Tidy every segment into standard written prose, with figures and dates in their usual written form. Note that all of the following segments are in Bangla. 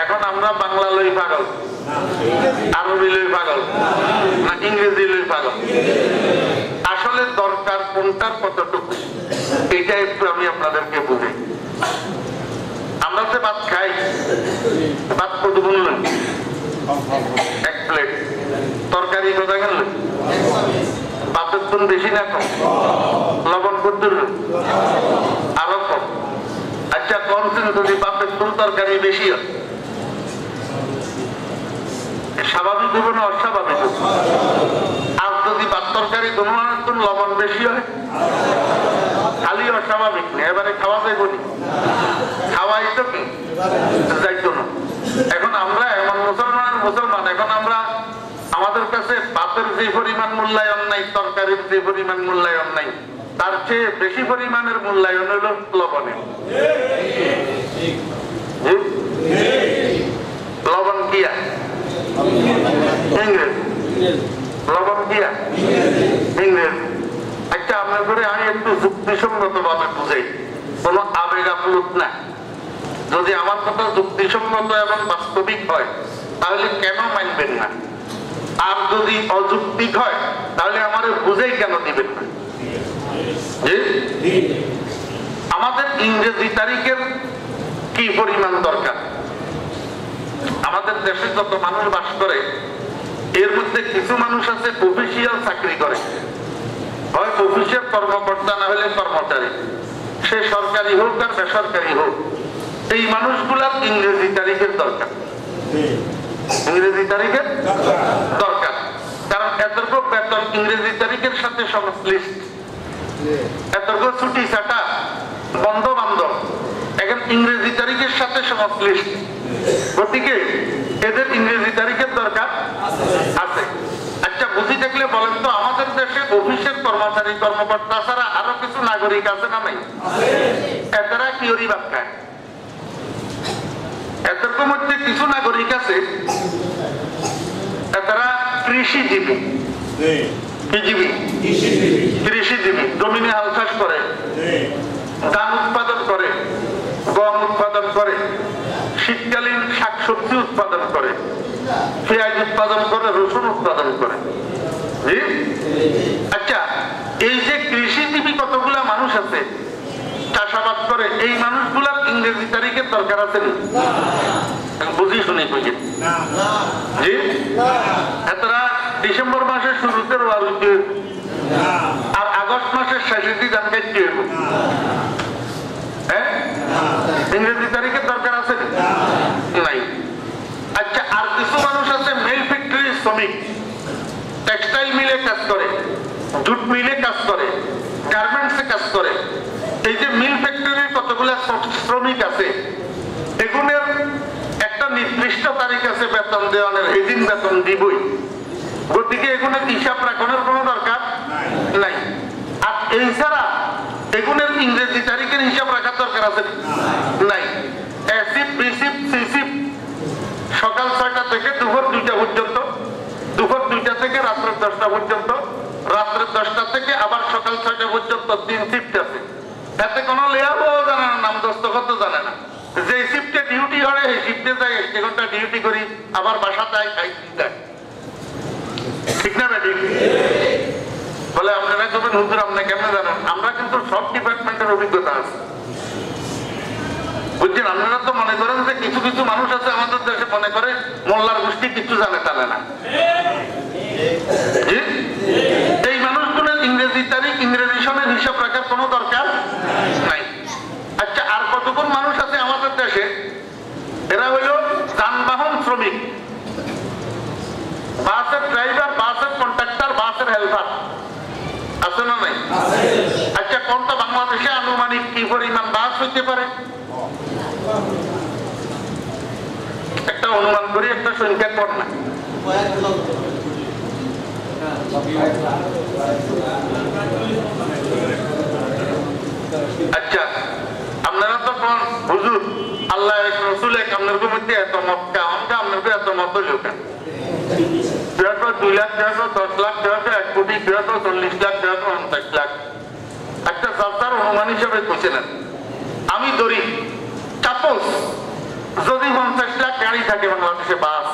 এখন আমরা বাংলা লই পাগল, আরবি লই পাগল, না ইংরেজি লই পাগল? আসলে দরকার কোনটার কতটুকু এটা একটু আমি আপনাদেরকে বুঝাই। আমরা যে ভাত খাই, ভাত কতগুণ লই? এক প্লেট। তরকারি কোথা গেল? ভাতের গুণ বেশি না কম? লবণ কত লই? আরো কম। আচ্ছা কমছেন যদি ভাতের গুণ তরকারি বেশি হয়, স্বাভাবিক হবে না অস্বাভাবিক হবে? আর যদি ভাত তরকারি গুণ লবণ বেশি হয়, খালি অস্বাভাবিক না, এবারে খাওয়া যাইব নি? খাওয়াই তো কি যাইতো না। এখন আমরা এমন মুসলমান, এখন আমরা আমাদের কাছে ভাতের যে পরিমাণ মূল্যায়ন নাই, তরকারির যে পরিমাণ মূল্যায়ন নাই, তার চেয়ে বেশি পরিমাণের মূল্যায়ন হইল লবণে। লবণ কিয়া ইংরেজ, লবণ কিয়া ইংরেজ। আচ্ছা আপনার করে আমি একটু যুক্তিসঙ্গত ভাবে বুঝাই, কোন আবেগ আপ্লুত না। যদি আমার কথা যুক্তিসঙ্গত এবং বাস্তবিক হয় তাহলে কেন মানবেন না? আর যদি অযৌক্তিক হয় তাহলে আমার বুঝাই কেন দিবেন না? আমাদের ইংরেজি তারিখের কি পরিমাণ দরকার? আমাদের দেশে যত মানুষ বাস করে এর মধ্যে কিছু মানুষ আছে অফিসিয়াল চাকরি করে, হয় অফিসের কর্মকর্তা না হলে কর্মচারী, সে সরকারি হোক আর বেসরকারি হোক। এই মানুষগুলার ইংরেজি তারিখের দরকার, ইংরেজি তারিখের দরকার। কারণ এতটুকু বেতন ইংরেজি তারিখের সাথে সংশ্লিষ্ট, এতটুকু ছুটি ছাটা বন্ধ বান্ধব এখন ইংরেজি তারিখের সাথে সংশ্লিষ্ট। গতিকে এদের ইংরেজি তারিখের দরকার আছে। আচ্ছা বুঝি থাকলে বলেন তো, আমাদের দেশে অফিসের কর্মচারী কর্মকর্তা ছাড়া আরো কিছু নাগরিক আছে না নাই? এরা কি ওরি ভাত খায়? এদের মধ্যে কিছু নাগরিক আছে এরা কৃষিজীবী। কি জীবী? কৃষিজীবী। জমিনে হাল চাষ করে, ধান উৎপাদন করে, গম উৎপাদন করে, শীতকালীন শাকসবজি উৎপাদন করে, পেঁয়াজ উৎপাদন করে, রসুন উৎপাদন করে। আচ্ছা এই যে কৃষিজীবী কতগুলা মানুষ আছে চাষাবাদ করে, এই মানুষগুলার ইংরেজি তারিখের দরকার আছে না? বুঝি শুনি বুঝি জি। এতরা ডিসেম্বর মাসের শুরুতে রোয়া উঠতে আর আগস্ট মাসের শেষের দিকে ধান কাটতে হইব। হ্যাঁ ইংরেজি তারিখের দরকার আছে নাই? আচ্ছা আর কিছু মানুষ আছে মিল ফ্যাক্টরির শ্রমিক, টেক্সটাইল মিলে কাজ করে, জুট মিলে কাজ করে, গার্মেন্টসে কাজ করে। এই যে মিল ফ্যাক্টরির কতগুলো শ্রমিক আছে, এগুলোর একটা নির্দিষ্ট তারিখ আছে বেতন দেওয়ানের, এই দিন বেতন দিবই। গতিকে এগুলোর হিসাব রাখানোর কোনো দরকার নাই। আর এই ছাড়া এগুলোর ইংরেজি তারিখের হিসাব রাখার দরকার আছে নাই? এসিপ বিসিপ সিসিপ সকাল 6টা থেকে দুপুর 2টা পর্যন্ত, দুপুর 2টা থেকে রাত্র 10টা পর্যন্ত, রাত্রে 10টা থেকে আবার সকাল 6টা পর্যন্ত 3 শিফট আছে। এতে কোনো লেয়াবও জানে না, নাম দস্তখত জানে না। যে শিফটে ডিউটি হয় এই শিফটে যায় 1 ঘন্টা ডিউটি করি, আবার বাসা যায় খাই যায়। ঠিক না বেটি? বলে আপনারা যখন হুজুর আপনি কেমনে জানেন? আমরা কিন্তু সব ডিপার্টমেন্টের অভিজ্ঞতা আছে, বুঝছেন? আপনারা তো মনে করেন যে কিছু কিছু মানুষ আছে আমাদের দেশে মনে করে মোল্লার গোষ্ঠী কিছু জানে জানে না। এই মানুষগুলোর ইংরেজি তারিখ ইংরেজি সনের হিসাব রাখার কোনো দরকার নাই। আচ্ছা আর কতক্ষণ মানুষ আছে আমাদের দেশে এরা হইল যানবাহন শ্রমিক, বাসের ড্রাইভার, বাসের কন্ট্রাক্টর, বাসের হেল্পার আছে না নাই? আচ্ছা কোনটা বাংলাদেশে আনুমানিক কি পরিমাণ বাস হইতে পারে? একটা অনুমান করি, একটা সংখ্যা কর না। আচ্ছা আপনারা তো হুজুর আল্লাহ রসুল আপনার মধ্যে এত মক্কা অঙ্কা আপনার এত মত লোক 2 লাখ 10 লাখ 1 কোটি 40 লাখ 50 লাখ একটা সরকার অনুমান হিসাবে করছিলেন। আমি ধরি সাপোজ যদি 50 লাখ গাড়ি থাকে বাংলাদেশে বাস,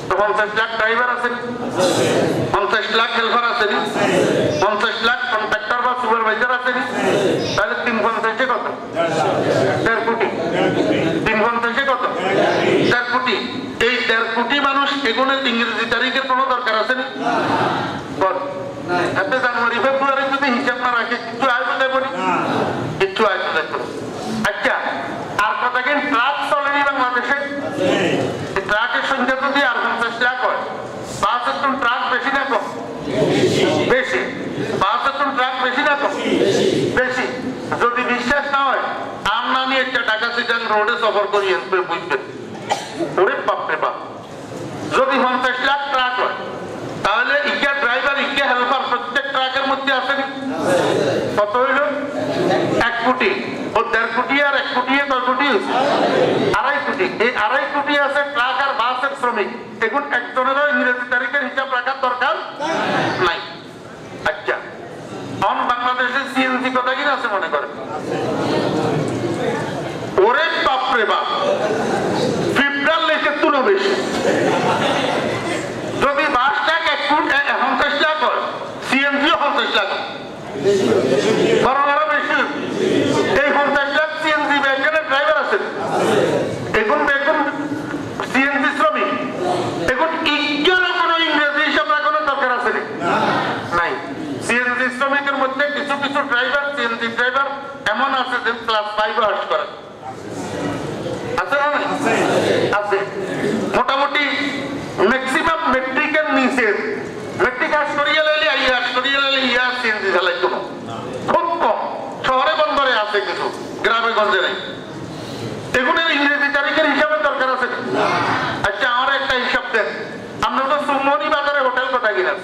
তো 50 লাখ ড্রাইভার আছেন, 50 লাখ হেল্পার আছেন, 50 লাখ কন্ট্রাক্টর বা সুপারভাইজার আছেন, তাহলে 350 কত? 1.5 কোটি। 350 কত? 1.5 কোটি। এই 1.5 কোটি মানুষ এগুলোর ইংরেজি তারিখের কোনো দরকার আছে না? এতে জানুয়ারি ফেব্রুয়ারি যদি হিসাব না রাখে কিছু আয় বোঝায় বলি, কিছু আয় বোঝায়। আচ্ছা, আর কথা কি ট্রাক চলেনি বাংলাদেশে? ট্রাকের সংখ্যা যদি আর 50 লাখ হয়, বাসের তো ট্রাক বেশি না কম? বেশি। বাসের তো ট্রাক বেশি না কম? বেশি। যদি বিশ্বাস না হয়, আমরা নিয়ে একটা ঢাকা চিটাগাং রোডে সফর করি, বুঝবেন। ওরে বাপরে বাপ, যদি 50 লাখ ট্রাক হয়, তাহলে ইকা ড্রাইভার, ইকা হেল্পার প্রত্যেক ট্রাকের মধ্যে আসেনি? কত হইল? 1 কোটি। ও 1.5 কোটি আর 1 কোটি 2 কোটি? 2.5 কোটি। এই 2.5 কোটি আছে ট্রাক আর বাসের শ্রমিক। এখন একজনেরও ইংরেজি তারিখের হিসাব রাখার দরকার নাই। আচ্ছা, এখন বাংলাদেশে সিএনজি কথা কিনা আছে মনে করেন? ওরে বাপরে বাপ, ফিব্রাল লেখের তুলো বেশি। যদি বাসটা 50 লাখ হয়, সিএনজিও 50 লাখ, বরং আরো বেশি। এই 50 লাখ সিএনজি ব্যাগের ড্রাইভার আছে, এখন দেখুন সিএনজি শ্রমিক। এখন ইজ্ঞারও কোনো ইংরেজি হিসাব রাখানোর দরকার আছে নাই। সিএনজি শ্রমিকের মধ্যে কিছু কিছু ড্রাইভার, সিএনজি ড্রাইভার এমন আছে যে ক্লাস 5 পাস করে, আছে না? আছে। মোটামুটি ম্যাক্সিমাম মেট্রিকের নিচে, মেট্রিক পাস করিয়ে লাইলে আইয়াস করিয়ে লাইলে ইয়াস সিএনজি চালাই কোনো খুব কম। শহরে বন্দরে আছে কিছু, গ্রামে গঞ্জে নেই। এগুলোর ইংরেজি তারিখের হিসাবের দরকার আছে। আচ্ছা, আমার একটা হিসাব দেন। আমরা তো সুমনি বাজারে হোটেল কথা কিনাস,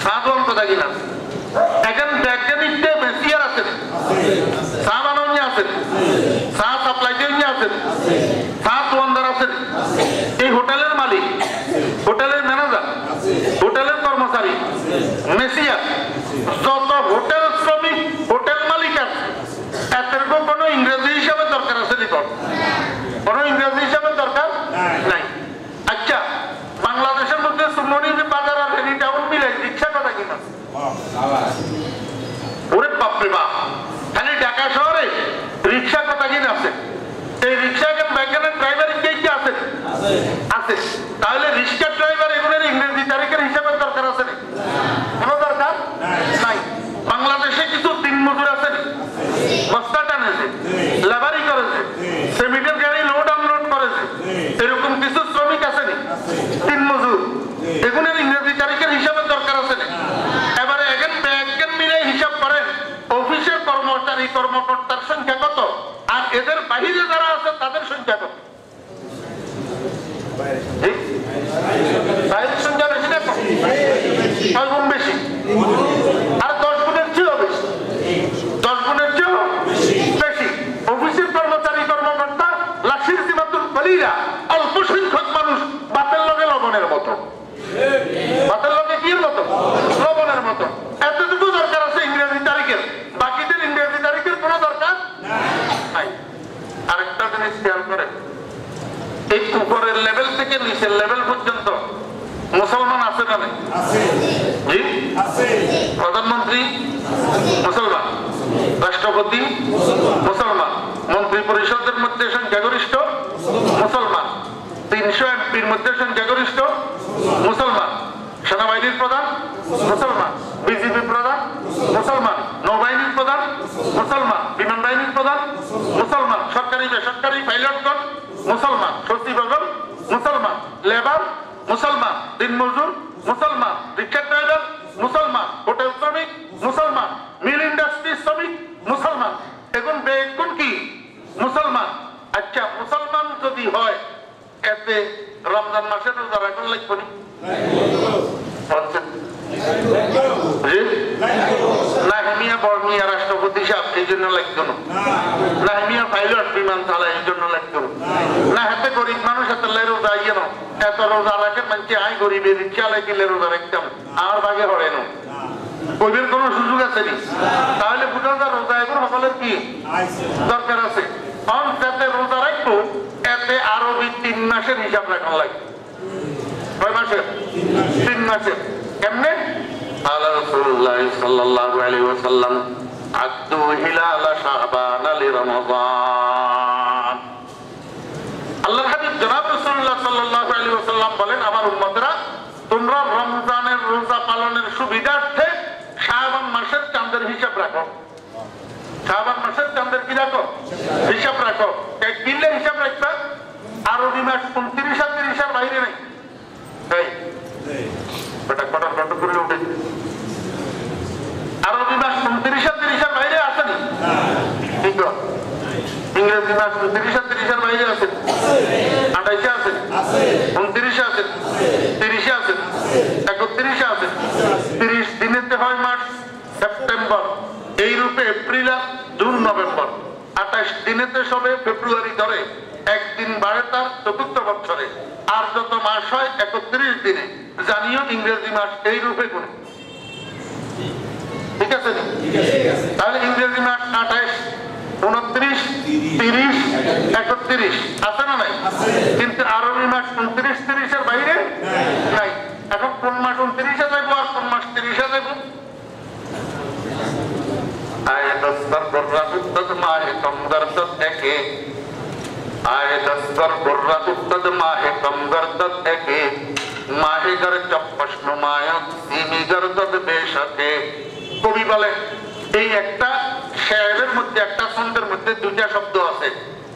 সাদওয়ান কথা কিনাস, এখন ব্যাগনিতে মেসিয়ার আছে, চা বানানো আছে, চা সাপ্লাই দিয়ে আছে, চা দোকানদার আছে। এই হোটেলের মালিক, হোটেলের ম্যানেজার, হোটেলের কর্মচারী, মেসিয়ার, যত হোটেল শ্রমিক, হোটেল মালিক আছে, এদের কোনো ইংরেজি হিসাবে দরকার আছে নি? কোনো ইংরেজি হিসাবে দরকার নাই। আচ্ছা, বাংলাদেশের মধ্যে সুমনি বাজার আর হেনি টাউন মিলে রিক্সা কথা কিনা? ওরে বাপরে বাপ, খালি ঢাকা শহরে রিক্সা কথা কিনা আছে। এই রিক্সা ব্যাগের ড্রাইভার কি আছে? আছে। তাহলে রিক্সা ড্রাইভার এগুলোর ইংরেজি তারিখের হিসাবের দরকার আছে না? কোনো দরকার নাই। বাংলাদেশে কিছু দিন মজুর আছে, বস্তা টানেছে, লেবারি করেছে, সিমেন্টের গাড়ি লোড আনলোড করেছে, এরকম কিছু শ্রমিক আছে না? দিন মজুর। এগুলোর ইংরেজি তারিখের হিসাবের দরকার আছে না? এবারে এখন ব্যাগেন মিলে হিসাব করেন, অফিসের কর্মচারী কর্মকর্তার সংখ্যা কত, আর এদের বাহিরে যারা আছে তাদের সংখ্যা কত? বাইরের সংখ্যা বেশি না কম? 6 গুণ বেশি। আর 10 গুণের চেয়েও বেশি। 10 গুণের চেয়েও বেশি। অফিসের কর্মচারী কর্মকর্তা লাশির সীমাতুল বলিরা অল্প সংখ্যক মানুষ বাতের লগে লবণের মতো। বাতের লগে কি মতো? লবণের মতো। এতটুকু দরকার আছে ইংরেজি তারিখের, বাকিদের ইংরেজি তারিখের কোনো দরকার নাই। আরেকটা জিনিস খেয়াল করেন, এই উপরের লেভেল থেকে নিচের লেভেল পর্যন্ত মুসলমান আছে না? জি, প্রধানমন্ত্রী মুসলমান, রাষ্ট্রপতি মুসলমান, মন্ত্রী পরিষদের মধ্যে সংখ্যাগরিষ্ঠ মুসলমান, 300 এমপির মধ্যে সংখ্যাগরিষ্ঠ মুসলমান, সেনাবাহিনীর প্রধান মুসলমান, বিজেপি প্রধান মুসলমান, নৌবাহিনীর প্রধান মুসলমান, বিমান বাহিনীর প্রধান মুসলমান, সরকারি বেসরকারি পাইলটগণ মুসলমান, সচিবগণ মুসলমান, লেবার মুসলমান, দিনমজুর মুসলমান, রিক্সা ড্রাইভার মুসলমান, হোটেল শ্রমিক মুসলমান, মিল ইন্ডাস্ট্রি শ্রমিক মুসলমান। এখন বেগুন কি? মুসলমান। আচ্ছা, মুসলমান যদি হয়, এতে রমজান মাসে রোজা রাখুন লাগবে না? নাহিমিয়া বর্মিয়া রাষ্ট্রপতি সাহেব এই জন্য লাগতো না, নাহিমিয়া পাইলট বিমান চালায় এই জন্য লাগতো না, হাতে গরিব মানুষ হাতে রোজা ইয়ে না, এত রোজা রাখেন মানুষ আয় গরিবের রিক্সা লাগিলে রোজা রাখতাম, আমার ভাগে হরে না, কইবের কোন সুযোগ আছে নি? তাহলে বুঝা যায় রোজা এখন সকলের কি দরকার আছে। যাতে রোজা রাখবো এতে আরবি 3 মাসের হিসাব রাখা লাগে। কয় মাসের? 3 মাসের। কেমনে? আল্লাহ রাসূলুল্লাহ সাল্লাল্লাহু আলাইহি ওয়াসাল্লাম আদু হিলাল শাবান লিরমাযান। আল্লাহর হাবিব জনাব রাসূলুল্লাহ সাল্লাল্লাহু আলাইহি ওয়াসাল্লাম বলেন, আমার উম্মতরা তোমরা রমজানের রোজা পালনের সুবিধার্থে শাবান মাসের চাঁদের হিসাব রাখো। শাবান মাসের চাঁদের কি রাখো? হিসাব রাখো। কিনলে হিসাব রাখবা। আরবি মাস 29 আর 30 এর বাইরে নাই। আরবি মাস 29 আর 30 এর বাইরে আসেনি। ইংরেজি মাস 29 আর 30 এর বাইরে আছে। 28 আছে, 29 আছে, 30 আছে, 31 আছে। 30 দিনেতে হয় মাস সেপ্টেম্বর, এই রূপে এপ্রিল আর জুন নভেম্বর। 28 দিনেতে সবে ফেব্রুয়ারি ধরে, একদিন বাড়ে তার চতুর্থ বছরে। আর যত মাস হয় 31 দিনে। জানিও ইংরেজি মাস এই রূপে গুণে। ঠিক আছে? তাহলে ইংরেজি মাস 28, 29, 30, 31 আছে না নাই? কিন্তু আরবি মাস 29, 30 এর বাইরে নাই। এখন কোন মাস 29 এ যাইব আর কোন মাস 30 এ যাইব? আয় দস্তর বর্রাকুত্তদ মাহে কমগর্দত একে, আয় দস্তর বর্রাকুত্তদ মাহে কমগর্দত একে, মাহে গর চপ্পশ নুমায়ত সিমি গর্দত বেশকে। কবি বলে এই একটা শেরের মধ্যে, একটা ছন্দের মধ্যে দুইটা শব্দ আছে।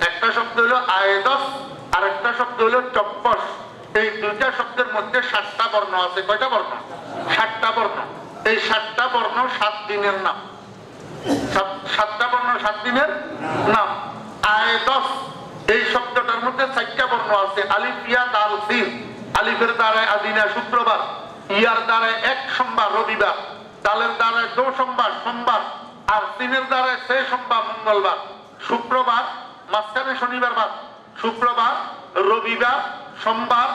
একটা শব্দ হলো আয়দস আর একটা শব্দ হলো চপ্পশ। এই দুইটা শব্দের মধ্যে 7টা বর্ণ আছে। কয়টা বর্ণ? 7টা বর্ণ। এই 7টা বর্ণ 7 দিনের নাম। 7টা বর্ণ 7 দিনের নাম। আয়দস এই শব্দটার মধ্যে 4টা বর্ণ আছে। আলিফ, ইয়া, দাল, সিন। আলিফের দ্বারায় আদিনা শুক্রবার, ইয়ার দ্বারায় 1 সোমবার রবিবার, দালের দ্বারায় 2 সোমবার সোমবার, আর সিনের দ্বারায় 6 সোমবার মঙ্গলবার। শুক্রবার মাঝখানে শনিবার বাদ, শুক্রবার, রবিবার, সোমবার,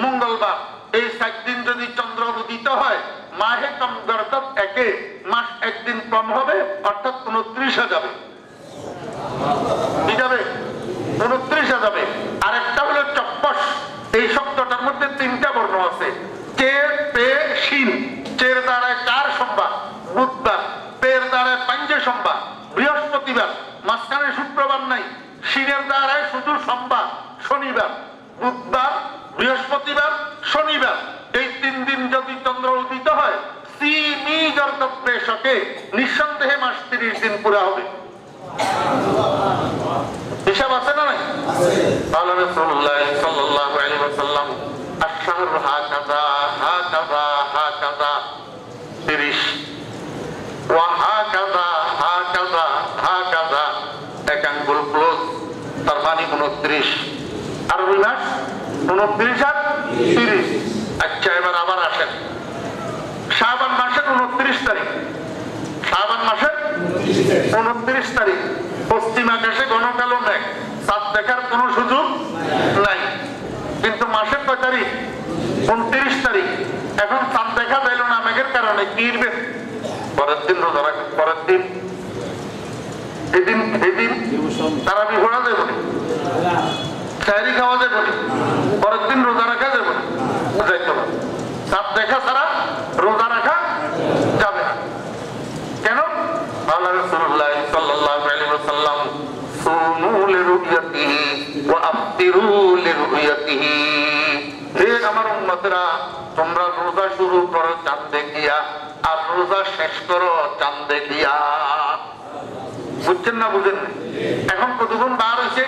মঙ্গলবার। এই 4 দিন যদি চন্দ্র উদিত হয় মাহে কমগর্দত একে, মাস একদিন কম হবে, অর্থাৎ 29 যাবে। কি যাবে? 29 যাবে। আর একটা হলো চপ্পশ। এই শব্দটার মধ্যে 3টা বর্ণ আছে। চে, পে, শিন। চের দ্বারায় 4 সোমবার বুধবার, পের দ্বারায় 5 সোমবার বৃহস্পতিবার, মাঝখানে শুক্রবার নাই। শিনের দ্বারায় শুধু সোমবার শনিবার, বুধবার, বৃহস্পতিবার, শনিবার। এই 3 দিন যদি চন্দ্র উদিত হয় সিমি গর্দত বেশকে, নিঃসন্দেহে মাস 30 দিন পুরা হবে। হিসাব আছে না নাই? আল্লাহ রাসূলুল্লাহ সাল্লাল্লাহু আলাইহি ওয়াসাল্লাম আশ-শাহরু হাকাযা হাকাযা হাকাযা 30 ওয়া হাকাযা হাকাযা হাকাযা, এক আঙ্গুল ক্লোজ, তার মানে 29। আরবি মাস 29 আর 30। আচ্ছা, এবার আবার আসেন শাবান মাসের 29 তারিখ। শাবান মাসের 29 তারিখ পশ্চিম আকাশে ঘন কালো মেঘ, চাঁদ দেখার কোন সুযোগ নাই। কিন্তু মাসের কয় তারিখ? 29 তারিখ। এখন চাঁদ দেখা যাইল না মেঘের কারণে, কি করবে? পরের দিন রোজা রাখবে। পরের দিন এদিন তারাবি পড়া যাবে না, সাহরি খাওয়া যাবে না, পরের দিন রোজা রাখা যাবে না, যাইতে হবে। চাঁদ দেখা ছাড়া রোজা রাখা যাবে না। কেন? আল্লাহ রাসূলুল্লাহ সাল্লাল্লাহু আলাইহি ওয়াসাল্লাম সুমু লিরুয়াতিহি ওয়া আফতিরু লিরুয়াতিহি। হে আমার উম্মতরা, তোমরা রোজা শুরু করো চাঁদ দেখিয়া, আর রোজা শেষ করো চাঁদ দেখিয়া। বুঝছেন না? বুঝেন না? এখন কতক্ষণ বার হয়েছে?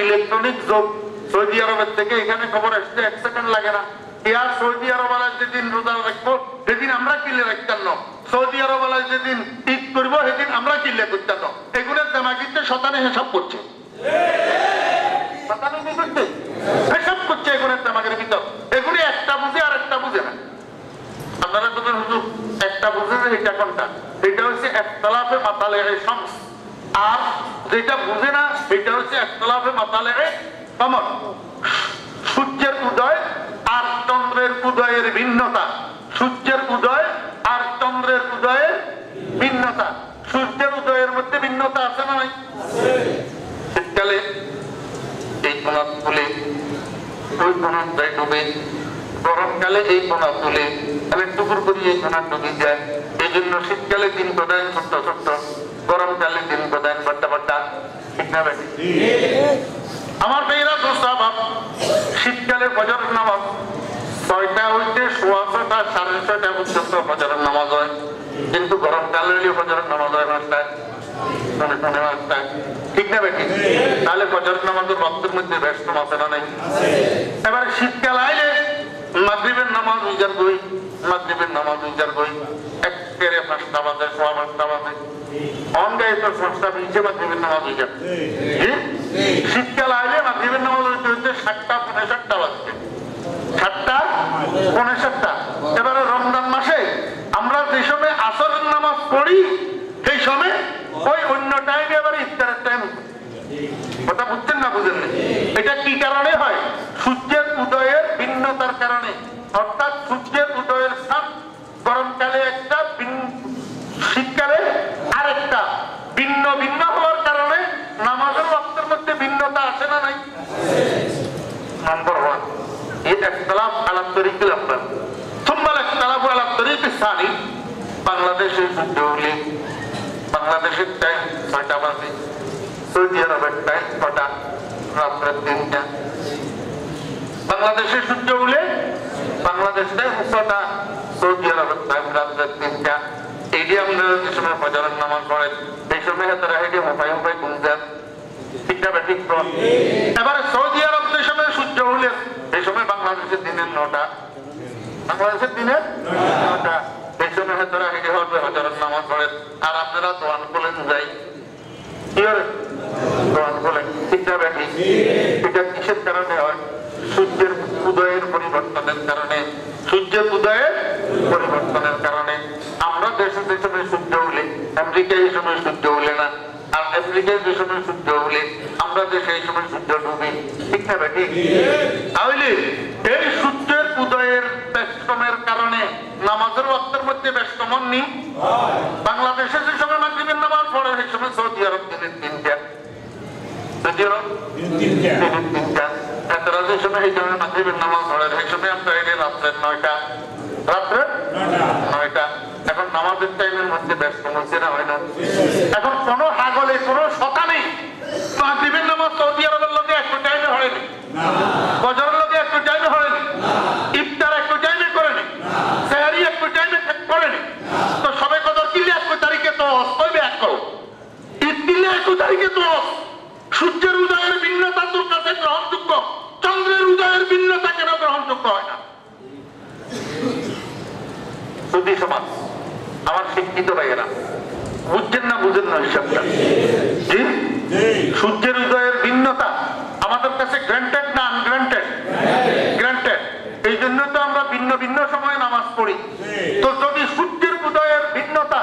ইলেকট্রনিক যুগ। সৌদি আরবের থেকে এখানে খবর আসতে 1 সেকেন্ড লাগে না। ইয়ার সৌদি আরবালায় যেদিন রোজা রাখবো সেদিন আমরা কিলে রাখতাম না। সৌদি আরবালায় যেদিন ঈদ করবো সেদিন আমরা কিলে করতাম না। এগুলোর দামাগিতে শতানে হিসাব করছে, হিসাব করছে এগুলোর দামাগের ভিতর। এগুলি একটা বুঝে আর একটা বুঝে না। আপনারা বলবেন হুজুর একটা বুঝে না, এটা কোনটা? এটা হচ্ছে ইখতিলাফে মাতালি'আ শামস, আর যেটা বুঝে না এটা হচ্ছে ইখতিলাফে মাতালি'আ কমর। সূর্যের উদয় আর চন্দ্রের উদয়ের ভিন্নতা। সূর্যের উদয় আর চন্দ্রের উদয়ের ভিন্নতা। সূর্যের উদয়ের মধ্যে ভিন্নতা আছে না নাই? শীতকালে এই কোনা তুলে ওই কোনা যায় ডুবে, গরমকালে এই কোনা তুলে তাহলে টুকুর করি এই কোনা ডুবে যায়। এই জন্য শীতকালে দিন প্রদান ছোট্ট ছোট্ট, গরমকালে দিন প্রদান বাড্ডা বাড্ডা। ঠিক না ভাই? আমার মেয়েরা দোস্ত ভাব, শীতকালে ফজরের নামাজ 6টা হইতে 6:15 6:30 পর্যন্ত ফজরের নামাজ হয়, কিন্তু গরমকালে হইলে ফজরের নামাজ হয় 5টায়, 5:30। ঠিক না ভাই? তাহলে ফজরের নামাজের রক্তের মধ্যে ব্যস্ত আছে না নাই? এবার শীতকাল আইলে মাগরিবের নামাজ উজার গই, মাগরিবের নামাজ উজার গই একেবারে 5টা বাজে, 5:15 বাজে, অনগায়ে তো 5টা 20 মাগরিবের নামাজ উজার। শীতকাল আইলে মাগরিবের নামাজ হইতে হইতে 7টা 7:15 বাজছে, 7টা 7:15। এবারে রমজান মাসে আমরা যে সময় আসরের নামাজ পড়ি সেই সময় ওই অন্য টাইমে আবার ইফতারের টাইম। কথা বুঝছেন না বুঝেন না? এটা কি কারণে হয়? সূর্যের উদয়ের ভিন্নতার কারণে। অর্থাৎ সূর্যের উদয়ের স্থান গরমকালে একটা, শীতকালে আরেকটা, ভিন্ন ভিন্ন হওয়ার কারণে নামাজের ওয়াক্তের মধ্যে ভিন্নতা আসে না নাই? নাম্বার 1 এই ইখতিলাফ আলা তরিকুল আফদাল। সুম্মা ইখতিলাফ আলা তরিকুস সানি। বাংলাদেশের সূর্য উঠলে বাংলাদেশের টাইম 6টা বাজে, সৌদি আরবের টাইম 6টা, রাত্রে 3টা। বাংলাদেশের সূর্য উঠলে বাংলাদেশ টাইম 6টা, সৌদি আরবের টাইম রাত্রে 3টা। এই যে আমরা যে সময় ফজরের নামাজ পড়ে সেই সময় তারা হেঁটে মোবাইল মোবাইল ঘুম যান। ঠিক না ঠিক? এবারে সৌদি আরব যে সময় সূর্য উঠলে এই সময় বাংলাদেশের দিনের 9টা, বাংলাদেশের দিনের 9টা। এই সময় তারা হেঁটে হবে ফজরের নামাজ পড়ে, আর আপনারা দোয়ান বলেন যাই। কি হবে? দোয়ান বলেন। ঠিক না ব্যাটি? এটা কিসের কারণে হয়? সূর্যের উদয়ের পরিবর্তনের কারণে। সূর্যের উদয়ের পরিবর্তনের কারণে আমরা দেশে যে সময় সূর্য উঠলে, আমেরিকায় এই সময় সূর্য উঠলে না, আর আমেরিকায় যে সময় সূর্য উঠলে আমরা দেশে এই সময় সূর্য ডুবি। ঠিক না ব্যাটি? তাহলে এই সূর্যের উদয়ের ব্যস্তমের কারণে নামাজের ওয়াক্তের মধ্যে ব্যস্তমন নেই। বাংলাদেশে যে সময় মাগরিবের নামাজ পড়ে সেই সময় সৌদি আরব দিনের 3টা, সৌদি আরব দিনের 3টা। তারা যে সময় এই সময় মাগরিবের নামাজ পড়ে সেই সময় আমরা এনে রাত্রের 9টা, রাত্রের 9টা। এখন নামাজের টাইমের মধ্যে ব্যস্ত হচ্ছে না, হয় না? এখন কোন হাগলে কোন শতা নেই মাগরিবের নামাজ সৌদি আরবের লোকে একটু টাইমে হয়নি, ফজরের লোকে একটু টাইমে হয়নি, ইফতার একটু টাইমে করেনি, সেহরি একটু টাইমে করেনি। তো সবে কদর কিনলে 1 তারিখে তো হইবে, 1 করো ঈদ কিনলে 1 তারিখে তো। সূর্যের উদয়ের ভিন্নতা তোর কাছে গ্রহণযোগ্য, চন্দ্রের উদয়ের ভিন্নতা কেন গ্রহণযোগ্য হয় না? সুধী সমাজ, আমার শিক্ষিত ভাইয়েরা, বুঝছেন না বুঝেন না হিসাবটা? জি, সূর্যের উদয়ের ভিন্নতা আমাদের কাছে গ্রান্টেড না আনগ্রান্টেড? গ্রান্টেড। এই জন্য তো আমরা ভিন্ন ভিন্ন সময়ে নামাজ পড়ি। তো যদি সূর্যের উদয়ের ভিন্নতা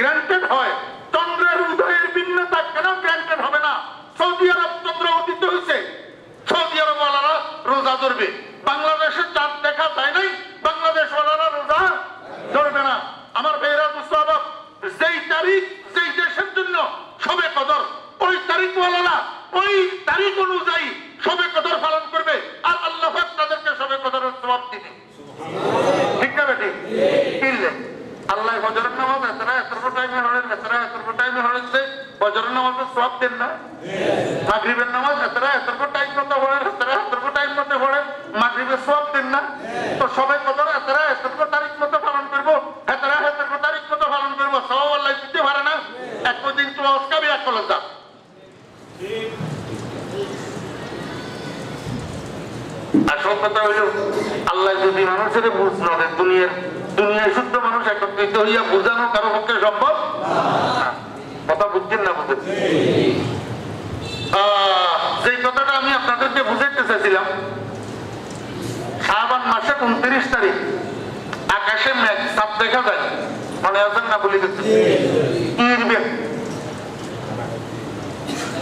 গ্রান্টেড হয়, চন্দ্রের উদয়ের ভিন্নতা কেন গ্রান্টেড হবে না? সৌদি আরব চন্দ্র উদিত হয়েছে, সৌদি আরব ওয়ালারা রোজা ধরবে। বাংলাদেশের চাঁদ দেখা যায় নাই, বাংলাদেশ ওয়ালারা রোজা ধরবে না। আমার ভাইয়েরা বুঝতে, যেই তারিখ যেই দেশের জন্য শবে কদর, ওই তারিখ ওয়ালারা ওই তারিখ অনুযায়ী শবে কদর পালন করবে, আর আল্লাহ পাক তাদেরকে শবে কদরের সওয়াব দিবে। ঠিক না বেটি? কিনলে আল্লাহ ফজরের নামাজ এতটা টাইমে হলেন, এতটা টাইমে হলেছে, ফজরের নামাজের সওয়াব দেন না? মাগরিবের নামাজ এতটা টাইম মতো হলেন, এতটা টাইম মতো হলেন, মাগরিবের সওয়াব দেন না? তো শবে কদর এতটা তারিখ মতো পালন করবো, এতটা তারিখ মতো পালন করবো, সওয়াব আল্লাহ দিতে পারে না? একদিন তো অস্কাবি এক কলেজ যা। আসল কথা হইল, আল্লাহ যদি মানুষের বুঝ না দেন, দুনিয়ায় শুদ্ধ মানুষ একত্রিত হইয়া বুঝানো কারো পক্ষে সম্ভব না। কথা বুঝছেন না বুঝেন? যে কথাটা আমি আপনাদেরকে বুঝাইতে চাইছিলাম, শাবান মাসের 29 তারিখ আকাশে মেঘ চাপ দেখা যায়, মনে আছেন না? বলে গেছে ইরবে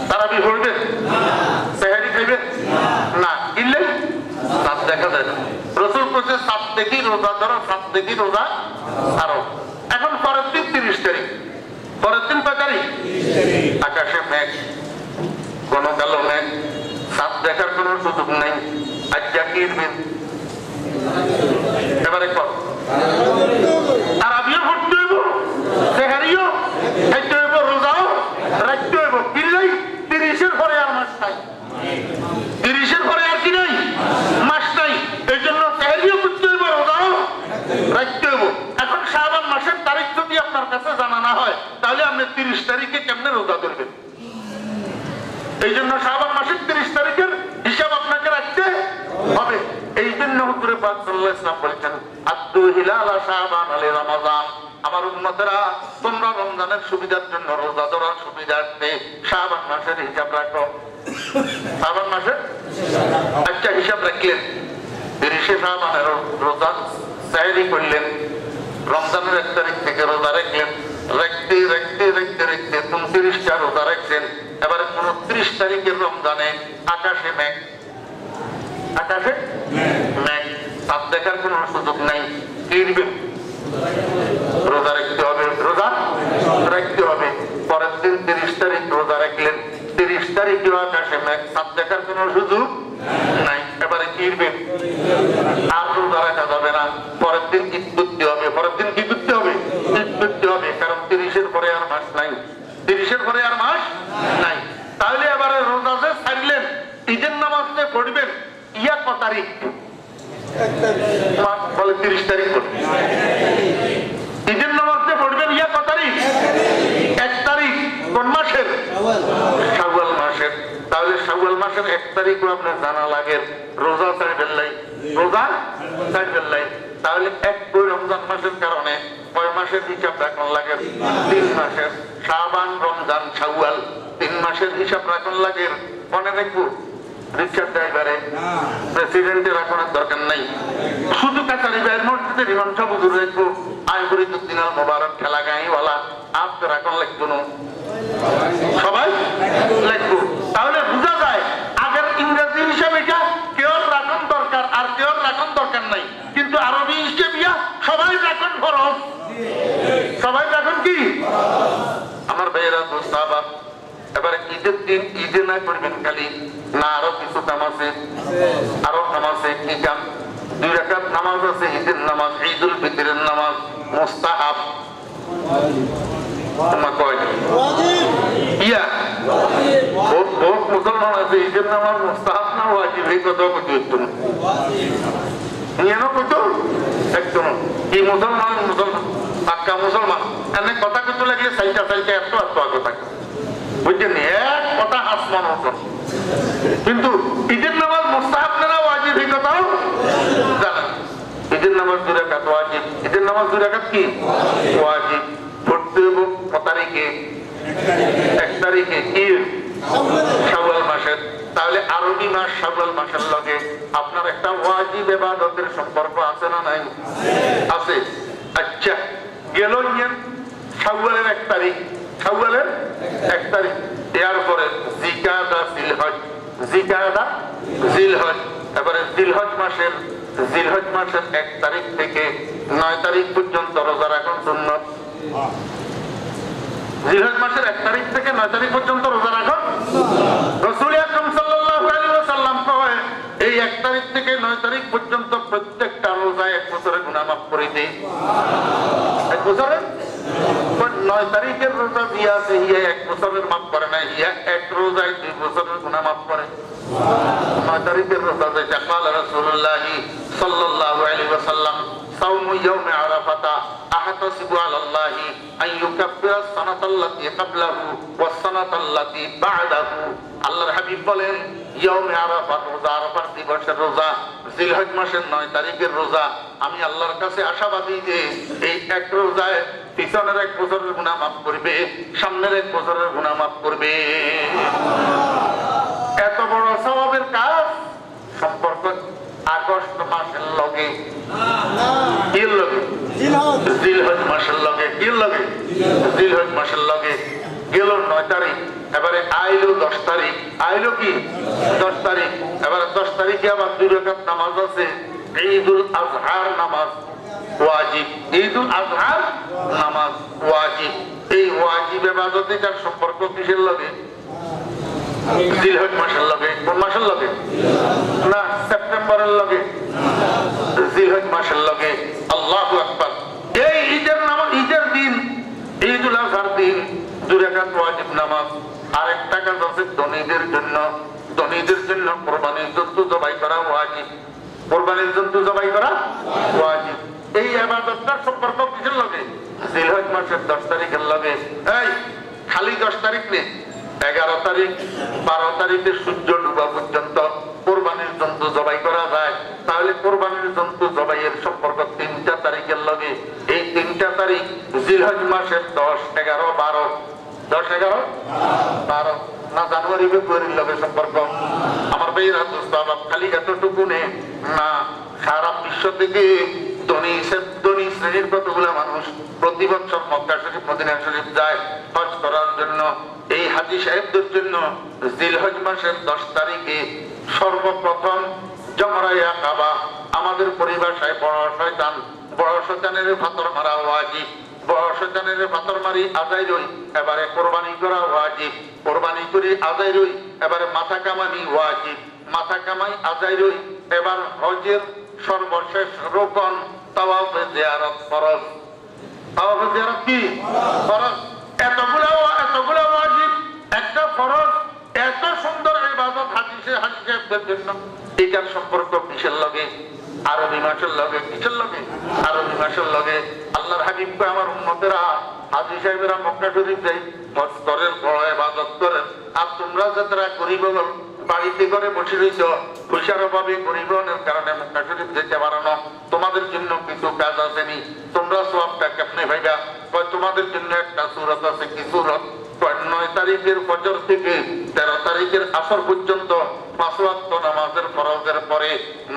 তারাবি পড়বেন, সেহরি খাইবেন না, ইল্লে চাঁদ দেখা যায় না। রাসূল কইছে চাঁদ দেখি রোজা ধরো, চাঁদ দেখি রোজা ছাড়ো। এখন পরের দিন 30 তারিখ, পরের দিন কয় তারিখ? আকাশে মেঘ, কোনো কালো নেই, সাপ দেখার কোনো সুযোগ নেই। আজ জাকিরবেন এবারে কর আর আমিও ভর্তি হইব, সেহারিও খাইতে হইব, রোজাও রাখতে হইব। কিনলেই 30-এর পরে আর মাস নাই, 30-এর পরে আর কি নাই, মাস নাই। এই জন্য সেহারিও করতে হইব, রোজাও রাখতে হইব। এখন শাবান মাসের তারিখ যদি আপনার কাছে জানা না হয়, তাহলে আপনি 30 তারিখে কেমনে রোজা ধরবেন? এই জন্য শাবান মাসের 30 তারিখের হিসাব আপনাকে রাখতে হবে। এই জন্য হুজুর পাক সাল্লাল্লাহু আলাইহি ওয়াসাল্লাম বলেছেন, আদ্দু হিলাল শাবান আলি রমাদান। আমার উম্মতেরা, তোমরা রমজানের সুবিধার জন্য, রোজা ধরার সুবিধার্থে শাবান মাসের হিসাব রাখো। শাবান মাসের আচ্ছা হিসাব রাখলেন, 30 শাবানের রোজা সাহেরি করলেন, রমজানের 1 তারিখ থেকে রোজা রাখলেন, রাখতে রাখতে রাখতে রাখতে 29টা রোজা রাখছেন। এবারে 29 তারিখের রমজানে আকাশে মেঘ, আকাশে মেঘ, সাপ দেখার কোন সুযোগ নাই। কি দিবেন? রোজা রাখতে হবে, রোজা রাখতে হবে। পরের দিন 30 তারিখ রোজা রাখলেন, 30 তারিখে আকাশে মেঘ, সাপ দেখার কোন সুযোগ নাই। এবারে কি দিবেন? আর রোজা রাখা যাবে না, পরের দিন ঈদ করতে হবে। পরের দিন কি করতে হবে? ঈদ করতে হবে, কারণ 30-এর পরে আর মাস নাই, 30-এর পরে আর মাস নাই। তাহলে এবারে রোজা যে ছাড়লেন, ঈদের নামাজ যে পড়বেন, ইয়া কত তারিখ? বলে 30 তারিখ পড়বেন। ঈদের নামাজ যে পড়বেন, ইয়া কত তারিখ? 1 তারিখ। কোন মাসের? শাওয়াল মাসের। তাহলে শাওয়াল মাসের 1 তারিখও আপনার জানা লাগে, রোজা ছাড়বেন নাই, রোজা ছাড়বেন নাই। তাহলে এক রমজান মাসের কারণে কয় মাসের হিসাব রাখুন লাগে? 3 মাসের। শাবান, রমজান, শাওয়াল, 3 মাসের হিসাব রাখুন লাগে। মনে রাখবো, রিক্সার ড্রাইভারে, প্রেসিডেন্টের রাখানোর দরকার নাই, শুধু কাছারি ভাইয়ের মসজিদের ইমাম সাহেব হুজুর রাখবো, আইবুরিদুদ্দিন আল মোবারক ঠেলা গাঁইওয়ালা আপনি রাখন লাগবো না, সবাই লাগবো। তাহলে বোঝা যায় আগের ইংরেজি হিসাব এটা কেউ রাখন দরকার আর কেউ রাখন দরকার নাই, কিন্তু আরবি হিসেব ইয়া সবাই রাখন ফরজ, সবাই রাখন কি? আমার ভাইয়েরা দোস্তাবা, এবারে ঈদের দিন ঈদে না করবেন খালি, না আরো কিছু কাম আছে, আরো কাম আছে। কি কাম? 2 রাকাত নামাজ আছে, ঈদের নামাজ, ঈদুল ফিতরের নামাজ, মুস্তাহাব। ইয়া বহুত মুসলমান আছে ঈদের নামাজ মুস্তাহাব না ওয়াজিব, এই কথা কইতে হইতো না, নিয়ে না কইতো একদম। কি মুসলমান? মুসলমান, পাক্কা মুসলমান। এনে কথা কইতে লাগলে সাইটা সাইটা এত এত কথা, বুঝছেন? এক কথা আসমান হতো, কিন্তু ঈদের নামাজ মুস্তাহাব না ওয়াজিব, এই কথাও জানেন। ঈদের নামাজ 2 রাকাত ওয়াজিব, ঈদের নামাজ 2 রাকাত কি ওয়াজিব। পড়তে হবে কত তারিখে? 1 তারিখে। কি? শাওয়াল মাসের। তাহলে আরবি মাস শাওয়াল মাসের লগে আপনার একটা ওয়াজিব ইবাদতের সম্পর্ক আছে না নাই? আছে। আচ্ছা, গেল শাওয়ালের 1 তারিখ, শাওয়ালের 1 তারিখ। এরপরে জিকাদা, জিলহজ, জিকাদা, জিলহজ। এবারে জিলহজ মাসের 1 তারিখ থেকে 9 তারিখ পর্যন্ত রোজা রাখুন সুন্নাত। জিলহজ মাসের 1 তারিখ থেকে 9 তারিখ পর্যন্ত রোজা রাখুন। রাসূল আকরাম সাল্লাল্লাহু আলাইহি ওয়াসাল্লাম কয়, এই 1 তারিখ থেকে 9 তারিখ পর্যন্ত প্রত্যেকটা রোজা 1 বছরের গুনাহ মাফ করে দেয়। 1 বছরের 9 তারিখের রোজা দিয়া আছে, ইয়া 1 বছরের মাফ করে না, ইয়া 1 রোজায় 2 বছরের গুনাহ মাফ করে। 9 তারিখের রোজা যেটা কালা রাসূলুল্লাহ সাল্লাল্লাহু আলাইহি ওয়াসাল্লাম, সাওমু ইয়াউমি আরাফাতা আহতাসিবু আলাল্লাহি আন ইউকাফিরা সানাতাল্লাতী ক্বাবলাহু ওয়াস সানাতাল্লাতী বা'দাহু। আল্লাহর হাবিব বলেন, ইয়াউমে আরাফাত, রোজা আরাফার দিবসের রোজা, জিলহজ মাসের 9 তারিখের রোজা, আমি আল্লাহর কাছে আশাবাদী যে এই 1 রোজায় পিছনের 1 বছরের গুনাহ মাফ করবে, সামনের 1 বছরের গুনাহ মাফ করবে। এত বড় সওয়াবের কাজ সম্পর্ক আগস্ট মাসের লগে, কি লগে? জিলহজ মাসের লগে। কি লগে? জিলহজ মাসের লগে। গেল 9 তারিখ, এবারে আইলো 10 তারিখ। আইলো কি? 10 তারিখ। এবারে 10 তারিখে আবার 2 রাকাত নামাজ আছে, ঈদুল আজহার নামাজ ওয়াজিব। ঈদুল আজহার নামাজ ওয়াজিব। এই ওয়াজিব ইবাদতের সম্পর্ক কিসের লগে? জিলহজ মাসের লগে। কোন মাসের লগে? না সেপ্টেম্বরের লগে, জিলহজ মাসের লগে। আল্লাহু আকবার। এই ঈদের নামাজ, ঈদের দিন, ঈদুল আজহার দিন 2 রাকাত ওয়াজিব নামাজ। আরেকটা কাজ আছে ধনীদের জন্য, ধনীদের জন্য কোরবানির জন্তু জবাই করা ওয়াজিব। কোরবানির জন্তু জবাই করা ওয়াজিব। এই ইবাদতটার সম্পর্ক কিসের লগে? জিলহজ মাসের 10 তারিখের লগে। এই খালি 10 তারিখ নেই, 11 তারিখ 12 তারিখে সূর্য ডুবা পর্যন্ত কোরবানির জন্তু জবাই করা যায়। তাহলে কোরবানির জন্তু জবাইয়ের সম্পর্ক 3টা তারিখের লগে। এই 3টা তারিখ জিলহজ মাসের 10, 11, 12। 10, 11, 12 না জানুয়ারি ফেব্রুয়ারির লগে সম্পর্ক? আমার ভাইরা দোস্ত আমার খালি এতটুকু নেই না, সারা বিশ্ব থেকে ধনী শ্রেণীর কতগুলা মানুষ প্রতি বছর মক্কা শরীফ মদিনা শরীফ যায় হজ করার জন্য। এই হাজী সাহেবদের জন্য জিলহজ মাসের 10 তারিখে সর্বপ্রথম জমরায়ে আকাবা, আমাদের পরিভাষায় বড় শয়তানের পাথর মারা ওয়াজিব। বড় শয়তানের পাথর মারি আদায় রই, এবারে কোরবানি করা ওয়াজিব। কোরবানি করি আদায় রই, এবারে মাথা কামানি ওয়াজিব। মাথা কামাই আদায় রই, এবার হজের সর্বশেষ রোকন তাওয়াফে জিয়ারত ফরজ। তাওয়াফে জিয়ারত কি ফরজ? এতগুলা ওয়াজিব, একটা ফরজ। এত সুন্দর ইবাদত হাজী সাহেবদের জন্য। এটার সম্পর্ক কিসের লগে? আরবি মাসের লগে। কিসের লগে? আরবি মাসের লগে। আল্লাহর হাবিব কয় আমার উম্মতেরা, হাজী সাহেবেরা মক্কা শরীফ যাই হজ করেন, বড় ইবাদত করেন, আর তোমরা যারা গরিব বাড়িতে করে বসে রইছ, পয়সার অভাবে গরিবের কারণে মক্কা শরীফ যেতে পারো না, তোমাদের জন্য কিছু কাজ আসেনি। তোমরা সওয়াবটা কেমনে ভাইবা? তোমাদের জন্য একটা সূরত আছে। কি সূরত? 9 তারিখের ফজর থেকে 13 তারিখের আসর পর্যন্ত 5 ওয়াক্ত নামাজের ফরজের পরে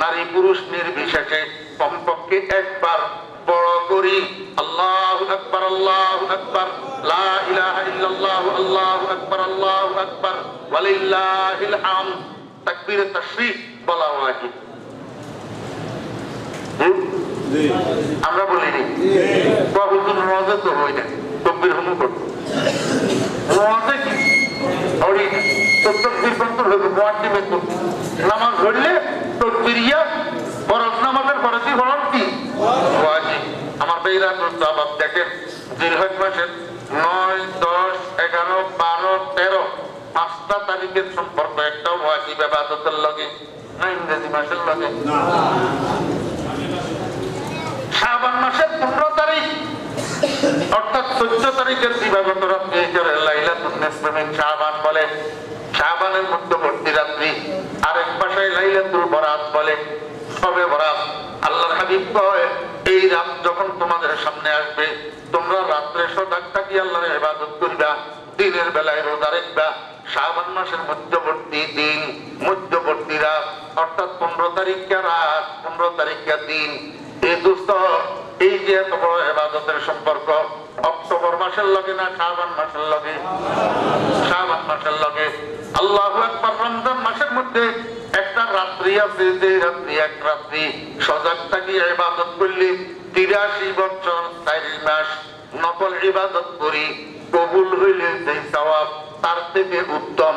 নারী পুরুষ নির্বিশেষে কমপক্ষে একবার বড় করি আল্লাহু আকবার, আল্লাহু আকবার, লা ইলাহা ইল্লাল্লাহু, আল্লাহু আকবার, আল্লাহু আকবার, ওয়ালিল্লাহিল হামদ, তাকবীরে তাশরীফ বলা ওয়াজিব। আমরা বলিনি হুজুর নওয়াজে তো হয় না, তাকবীর হুমু করত নওয়াজে কি ওই তাকবীর করতে হবে। মুয়াজ্জিমে তো নামাজ পড়লে তাকবীরিয়া ফরজ নামাজের ফরজই ফরজ কি ওয়াজিব। আমার ভাইরা দোস্ত আবার দেখেন, জিলহজ মাসের 9, 10, 11, 12, 13 5টা তারিখের সম্পর্ক একটা ওয়াজিব ইবাদতের লগে না ইংরেজি মাসের লগে? শাবান মাসের 15 তারিখ অর্থাৎ 14 তারিখের দিবাগত রাত্রি লাইলাতুন নিসফ মিন শাবান বলে, শাবানের মধ্যবর্তী রাত্রি। আরেক ভাষায় লাইলাতুল বরাত বলে, শবে বরাত। আল্লাহর হাবিব কয় এই রাত যখন তোমাদের সামনে আসবে, তোমরা রাত্রে সজাগ থাকি আল্লাহর ইবাদত করিবা, দিনের বেলায় রোজা রাখবা। শাবান মাসের মধ্যবর্তী দিন, মধ্যবর্তী রাত অর্থাৎ 15 তারিখে রাত, 15 তারিখে দিন। এই দোস্ত, এই যে এত বড় ইবাদতের সম্পর্ক অক্টোবর মাসের লগে না শাবান মাসের লগে? শাবান মাসের লগে। আল্লাহু আকবার। রমজান মাসের মধ্যে একটা রাত্রি আছে, যে রাত্রি এক রাত্রি সজাগ থাকি ইবাদত করলে 83 বছর 4 মাস নফল ইবাদত করি, কবুল হইলে যে সওয়াব তার থেকে উত্তম।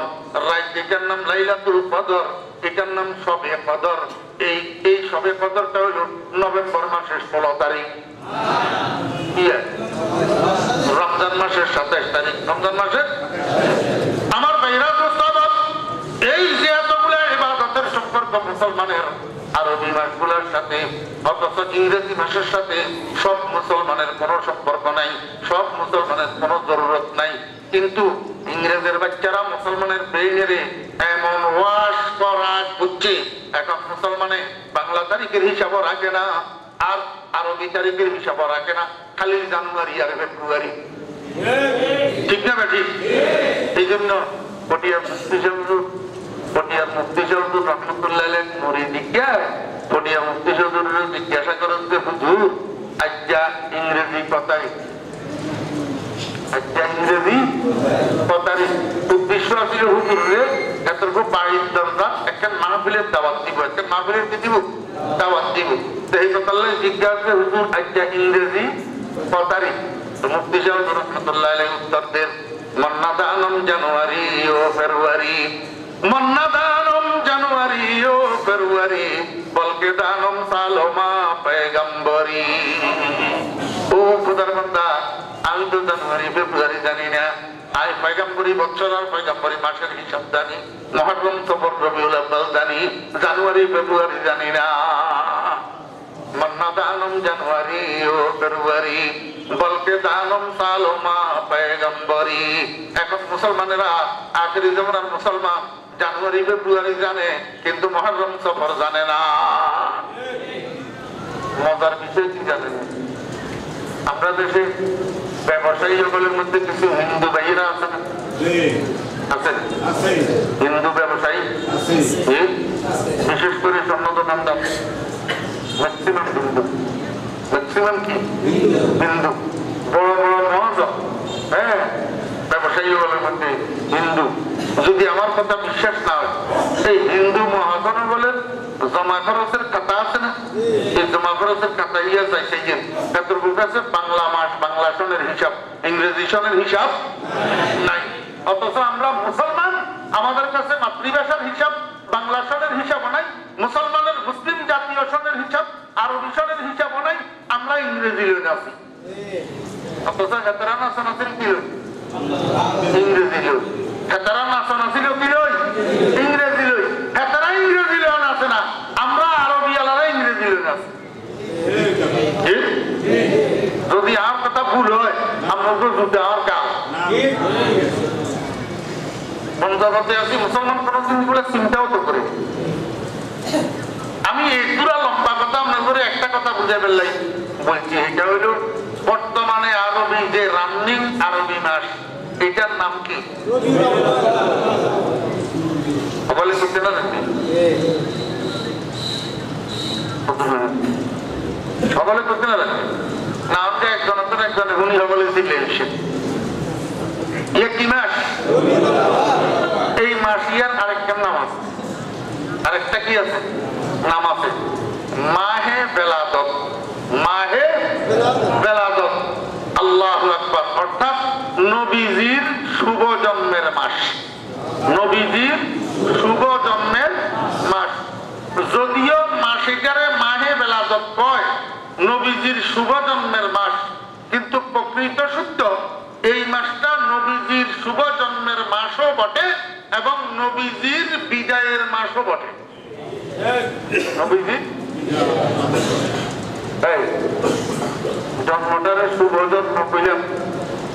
রাত এটার নাম লাইলাতুল কদর, এটার নাম শবে কদর। এই শবে কদরটা হইল নভেম্বর মাসের 16 তারিখ, রমজান মাসের 27 তারিখ। রমজান মাসের আমার ভাইরা দোস্ত, এই যে এতগুলা ইবাদতের সম্পর্ক মুসলমানের আরবি মাসগুলোর সাথে, অথচ ইংরেজি মাসের সাথে সব মুসলমানের কোনো সম্পর্ক নাই, সব মুসলমানের কোনো জরুরত নাই। কিন্তু ইংরেজের বাচ্চারা মুসলমানের ব্রেইনেরে এমন ওয়াশ করা বুঝছে, এখন মুসলমানে বাংলা তারিখের হিসাবও রাখে না, আর আরবি তারিখের হিসাবও রাখে না, খালি জানুয়ারি আর ফেব্রুয়ারি। ঠিক না বেটি? এই জন্য পটিয়া মুফতি চৌধুরী রহমতুল্লাহ মরি পটিয়া মুফতি চৌধুরীর জিজ্ঞাসা করেন যে হুজুর আজ্জা ইংরেজি কথাই, ইংরেজি কথারই উদ্দেশ্য আছে হুজুরে এতটুকু বাড়ির দরজা একটা মাহফিলের দাওয়াত দিব, একটা মাহফিলের কি দিব? দাওয়াত দিব। তো এই কথা জিজ্ঞাসা হুজুর আজ্জা ইংরেজি কথারই। মুফতি চৌধুরী রহমতুল্লাহ উত্তর দেন মন্নাদানম জানুয়ারি ও ফেব্রুয়ারি, মন্নাদানম জানুয়ারি ও ফেব্রুয়ারি, বলকে দানম সালোমা পয়গম্বরি। ও খোদার বান্দা, আমি তো জানুয়ারি ফেব্রুয়ারি জানি না, আমি পয়গম্বরি বছর আর পয়গম্বরি মাসের হিসাব জানি, মুহররম সফর রবিউল আউয়াল জানি, জানুয়ারি ফেব্রুয়ারি জানি না। মন্নাদানম জানুয়ারি ও ফেব্রুয়ারি, বলকে দানম সালোমা পয়গম্বরি। এখন মুসলমানেরা আখেরি জামানার মুসলমান জানুয়ারি ফেব্রুয়ারি জানে, কিন্তু মুহররম সফর জানে না। মজার বিষয় কি জানেন? আমরা দেশে ব্যবসায়ী সকলের মধ্যে কিছু হিন্দু ভাইয়েরা আছে না? আছে হিন্দু ব্যবসায়ী, বিশেষ করে স্বর্ণ দোকানদার, ম্যাক্সিমাম হিন্দু। ম্যাক্সিমাম কি হিন্দু? বড় বড় মহাজন, হ্যাঁ, ব্যবসায়ী সকলের মধ্যে হিন্দু। যদি আমার কথা বিশ্বাস না হয়, এই হিন্দু মহাজন বলে জমা খরচের খাতা আছে না? এই জমা খরচের খাতা ইয়ে যায়, সেই কতটুকু আছে? বাংলা মাস, বাংলা সনের হিসাব, ইংরেজি সনের হিসাব নাই। অথচ আমরা মুসলমান, আমাদের কাছে মাতৃভাষার হিসাব, বাংলা সনের হিসাবও নাই, মুসলমানের মুসলিম জাতীয় সনের হিসাব, আরবি সনের হিসাবও নাই, আমরা ইংরেজি লই আছি। অথচ হেতারা নাচন আছিল কি লই? ইংরেজি লই। হেতারা নাচন আছিল কি লই? ইংরেজি লই। হেতারা ইংরেজি লই আছে না, আমরা আরবি আলারা ইংরেজি লই আছি। যদি আর কথা ভুল হয়, আমরা তো যুদ্ধে আর কাল পঞ্চগতে আছি, মুসলমান কোনদিন বলে চিন্তাও তো করে। আমি এই পুরা লম্বা কথা আপনার করে একটা কথা বুঝে ফেললাই বলছি, এটা হইল বর্তমানে আরবি যে রানিং আরবি মাস, এটার নাম কি বলে করতে না? সকলে করতে না রাখবে না, হচ্ছে একজনের উনি সকলে দিলেন। কি মাস? এই মাস ইয়ার আরেকটা নাম আছে, আরেকটা কি আছে? নাম আছে মাহে বেলাদত। মাহে বেলাদত, আল্লাহু আকবার, অর্থাৎ নবীজির শুভ জন্মের মাস। নবীজির শুভ জন্মের মাস। যদিও মাসিকারে মাহে বেলাদত কয়, নবীজির শুভ জন্মের মাস, কিন্তু প্রকৃত সত্য এই মাসটা নবীজির শুভ জন্মের মাসও বটে এবং নবীজির বিদায়ের মাসও বটে। নবীজি জন্মটারে শুভ জন্ম পেলাম,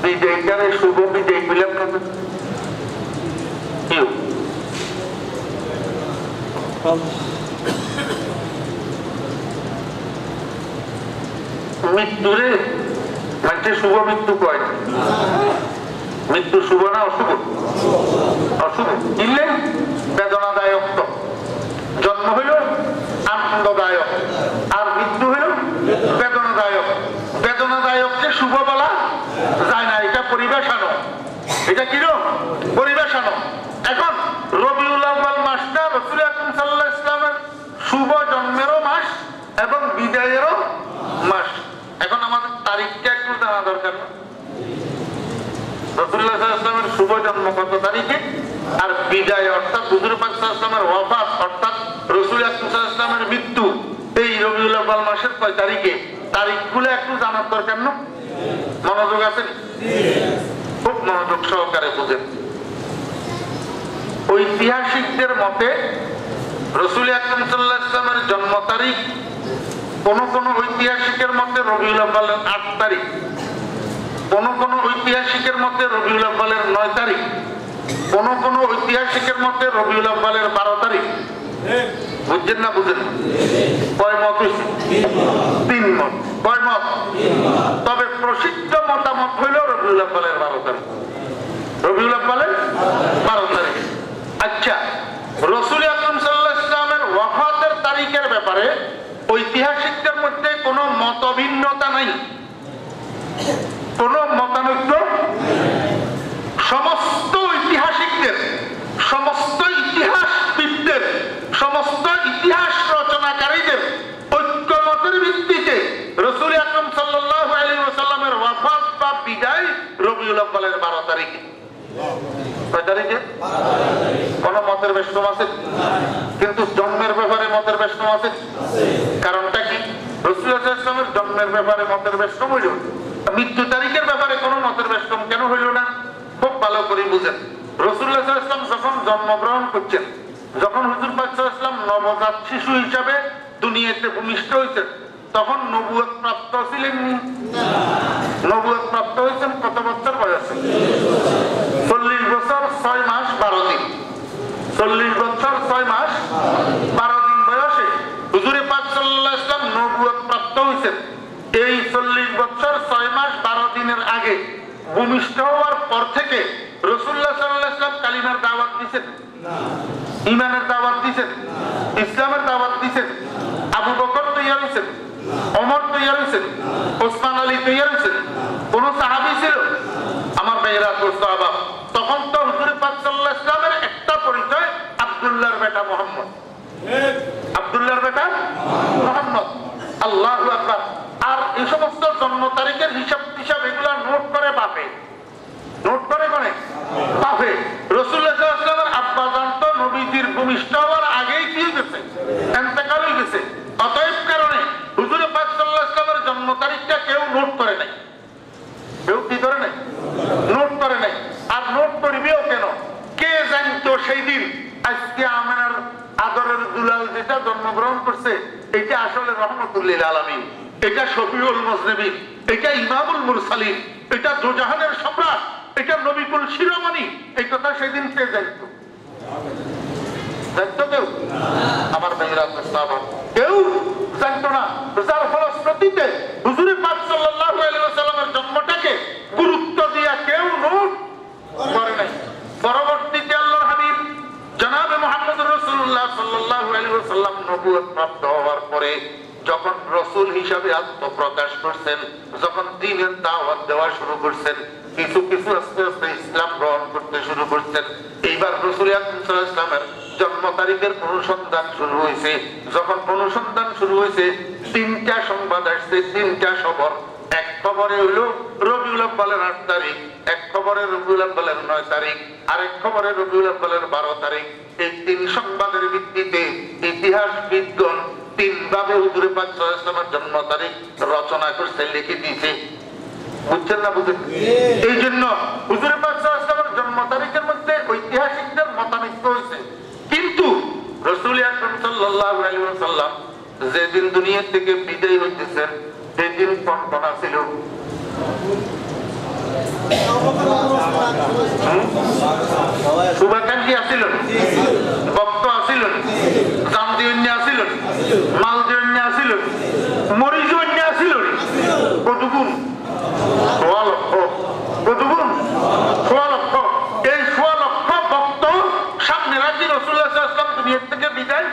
বিজয়টারে শুভ বিজয় পেলাম না। মৃত্যুরে মানুষের শুভ মৃত্যু কয় না। মৃত্যু শুভ না অশুভ? অশুভ। কিনলে বেদনাদায়ক। তো জন্ম হইল আনন্দদায়ক, আর মৃত্যু হইল বেদনাদায়ক। বেদনাদায়ককে শুভ বলা যায় না, এটা পরিবেশানো। এটা কিরকম পরিবেশানো? এখন রবিউল আউয়াল মাসটা রাসূল আকরাম সাল্লাল্লাহু আলাইহি ওয়াসাল্লামের শুভ জন্মেরও মাস এবং বিদায়েরও মাস। এখন আমাদের তারিখটা একটু জানা দরকার না? রাসূলুল্লাহ সাল্লাল্লাহু আলাইহি ওয়াসাল্লামের শুভ জন্ম কত তারিখে, আর বিদায় অর্থাৎ হুজুর পাক সাল্লাল্লাহু আলাইহি ওয়াসাল্লামের ওয়াফাত অর্থাৎ রাসূল আকরাম সাল্লাল্লাহু আলাইহি ওয়াসাল্লামের মৃত্যু এই রবিউল আউয়াল মাসের কয় তারিখে, তারিখগুলো একটু জানার দরকার না? মনোযোগ আছে? খুব মনোযোগ সহকারে বুঝেন। ঐতিহাসিকদের মতে রাসূল আকরাম সাল্লাল্লাহু আলাইহি ওয়াসাল্লামের জন্ম তারিখ কোন কোন ঐতিহাসিকের মতে রবিউল আউয়ালের ৮ তারিখ, কোন কোন ঐতিহাসিকের মতে রবিউল আউয়ালের ৯ তারিখ, কোন কোন ঐতিহাসিকের মতে রবিউল আউয়ালের ১২ তারিখ। বুঝছেন না? বুঝেন? কয় মত? ৩ মত। কয় মত? তবে প্রসিদ্ধ মতামত হইল রবিউল আউয়ালের ১২ তারিখ। রবিউল আউয়ালের ১২ তারিখ। আচ্ছা, রাসূল আকরাম সাল্লাল্লাহু আলাইহি ওয়াসাল্লামের ওয়াফাতের তারিখের ব্যাপারে ঐতিহাসিকদের মধ্যে কোনো মতভিন্নতা নাই, কোনো মতানৈক্য। সমস্ত ঐতিহাসিকদের, সমস্ত ইতিহাসবিদদের, সমস্ত ইতিহাস রচনাকারীদের ঐক্যমতের ভিত্তিতে রাসূল আকরাম সাল্লাল্লাহু আলাইহি ওয়াসাল্লামের ওয়াফাত বা বিদায় রবিউল আউয়ালের ১২ তারিখে। কয় তারিখে? কোন মতের বেষ্টম আছে? কিন্তু জন্মের ব্যাপারে মতের বেষ্টম আছে। কারণটা কি? রাসূলুল্লাহ সাল্লাল্লাহু আলাইহি ওয়াসাল্লামের জন্মের ব্যাপারে মতের বেষ্টম হইল, মৃত্যু তারিখের ব্যাপারে কোন মতের বেষ্টম কেন হইল না? খুব ভালো করে বুঝেন। রাসূলুল্লাহ সাল্লাল্লাহু আলাইহি ওয়াসাল্লাম যখন জন্মগ্রহণ করছেন, যখন হুজুর পাক সাল্লাল্লাহু আলাইহি ওয়াসাল্লাম নবজাত শিশু হিসাবে দুনিয়াতে ভূমিষ্ঠ হয়েছেন, তখন নবুয়ত প্রাপ্ত ছিলেন না। নবুয়ত প্রাপ্ত হয়েছেন কত বছর বয়সে? 40 বছর 6 মাস 12 দিন। 40 বছর 6 মাস 12 দিন বয়সে হুজুরে পাক সাল্লাল্লাহু আলাইহি ওয়াসাল্লাম নবুয়ত প্রাপ্ত হয়েছেন। এই 40 বছর 6 মাস 12 দিনের আগে ভূমিষ্ঠ হওয়ার পর থেকে রাসূলুল্লাহ সাল্লাল্লাহু আলাইহি ওয়াসাল্লাম কালিমার দাওয়াত দিয়েছেন না, ঈমানের দাওয়াত দিয়েছেন, ইসলামের দাওয়াত দিয়েছেন। আবু বকর তৈয়ার হয়েছেন, ওমর তৈয়ার হয়েছেন, ওসমান আলী তৈয়ার হয়েছেন। কোন সাহাবী ছিল? আমার ভাইয়েরা সাহাবা। তখন তো হুজুর পাক সাল্লাল্লাহু আলাইহি ওয়াসাল্লামের একটা পরিচয়, আব্দুল্লাহর বেটা মুহাম্মদ। আব্দুল্লাহর বেটা মুহাম্মদ। আল্লাহু আকবার। আর এই সমস্ত জন্ম তারিখের হিসাব এগুলা নোট করে বাপে, নোট করে মানে বাপে। রাসূলুল্লাহ সাল্লাল্লাহু আলাইহি ওয়াসাল্লামের আব্বা জান তো নবীজির ভূমিষ্ঠ হওয়ার আগেই কি গেছে? ইন্তেকাল হয়ে গেছে। অতএব কারণে হুজুর পাক সাল্লাল্লাহু আলাইহি ওয়াসাল্লামের জন্ম তারিখটা কেউ নোট করে নাই। কেউ কি করে নাই? নোট করে নাই। আর নোট করবেও কেন? কে জানতো সেই দিন আজকে আমেনার আদরের দুলাল যেটা জন্মগ্রহণ করছে, এটা আসলে রহমতুল লিল আলামিন, এটা শফিউল মুজনিবিন, এটা ইমামুল মুরসালিন, এটা দুজাহানের সম্রাট, এটা নবীকুল শিরোমণি। এই কথা সেদিন কে জানতো? জানতো কেউ? আমার ভাইরা সাহাবা কেউ জানতো না। যার ফলশ্রুতিতে হুজুর পাক সাল্লাল্লাহু আলাইহি ওয়াসাল্লামের জন্মটাকে গুরুত্ব দিয়া কেউ নোট করে নাই। পরবর্তীতে আল্লাহর হাবিব জনাবে মুহাম্মদুর রাসূলুল্লাহ সাল্লাল্লাহু আলাইহি ওয়াসাল্লাম নবুয়ত প্রাপ্ত হওয়ার পরে যখন রাসূল হিসাবে আত্মপ্রকাশ করছেন, যখন দ্বীনের দাওয়াত দেওয়া শুরু করছেন, কিছু কিছু আস্তে আস্তে ইসলাম গ্রহণ করতে শুরু করছেন। এইবার রাসূল আকরাম সাল্লাল্লাহু আলাইহি ওয়াসাল্লামের জন্ম তারিখের অনুসন্ধান শুরু হয়েছে। যখন অনুসন্ধান শুরু হয়েছে, 3টা সংবাদ আসছে, 3টা খবর। এক খবরে হইল রবিউল আউয়ালের 8 তারিখ, এক খবরে রবিউল আউয়ালের 9 তারিখ, আরেক খবরে রবিউল আউয়ালের 12 তারিখ। এই 3 সংবাদের ভিত্তিতে ইতিহাসবিদগণ 3 ভাবে হুজুর পাক সাল্লাল্লাহু আলাইহি ওয়াসাল্লামের জন্ম তারিখ রচনা করতে লিখে দিয়েছে। বুঝছেন না? বুঝেন? এই জন্য হুজুর পাক সাল্লাল্লাহু আলাইহি ওয়াসাল্লামের জন্ম তারিখের মধ্যে ঐতিহাসিকদের মতানৈক্য হয়েছে। কিন্তু রাসূল আকরাম সাল্লাল্লাহু আলাইহি ওয়াসাল্লাম যেদিন দুনিয়া থেকে বিদায় হইতেছেন, সেদিন কনকনা ছিল। শুভাকাঙ্ক্ষী আসিল, ভক্ত আসিল, জামদিয়ন্য আসিল, মালদিয়ন্য আসিল, মরিজন্য আসিল। কতগুণ? 6 লক্ষ। কতগুণ? 6 লক্ষ। এই 6 লক্ষ ভক্ত সামনে রাখি রাসূলুল্লাহ সাল্লাল্লাহু আলাইহি ওয়াসাল্লাম দুনিয়া থেকে বিদায়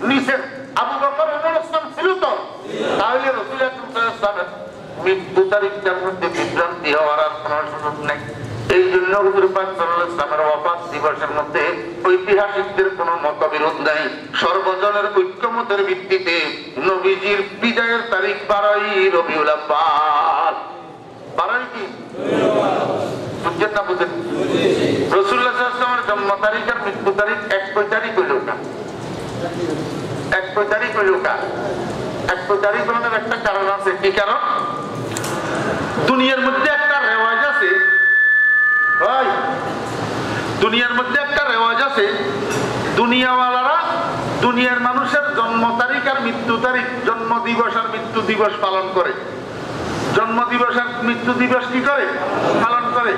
নিছেন। আবু বকর ওমর ওসমান ছিল তো? তাহলে রাসূল আকরাম সাল্লাল্লাহু আলাইহি ওয়াসাল্লামের মৃত্যু তারিখটার মধ্যে বিভ্রান্তি হওয়ার আর কোনো সুযোগ নেই। এই জন্য হুজুর পাক সাল্লাল্লাহু আলাইহি ওয়াসাল্লামের ওয়াফাত দিবসের মধ্যে ঐতিহাসিকদের কোনো মতবিরোধ নাই। সর্বজনের ঐক্যমতের ভিত্তিতে নবীজির বিদায়ের তারিখ 12ই রবিউল আউয়াল। 12ই কি? বুঝছেন না? বুঝেন? রাসূলুল্লাহ সাল্লাল্লাহু আলাইহি ওয়াসাল্লামের জন্ম তারিখ আর মৃত্যু তারিখ এক তারিখ হইল না। এক তারিখ হইল না। এক তারিখ হওয়ার একটা কারণ আছে। কি কারণ? দুনিয়ার মধ্যে একটা রেওয়াজ আছে, দুনিয়ার মধ্যে একটা রেওয়াজ আছে, দুনিয়াওয়ালারা দুনিয়ার মানুষের জন্ম তারিখ আর মৃত্যু তারিখ, জন্ম দিবস আর মৃত্যু দিবস পালন করে। জন্ম দিবস আর মৃত্যু দিবস কি করে? পালন করে।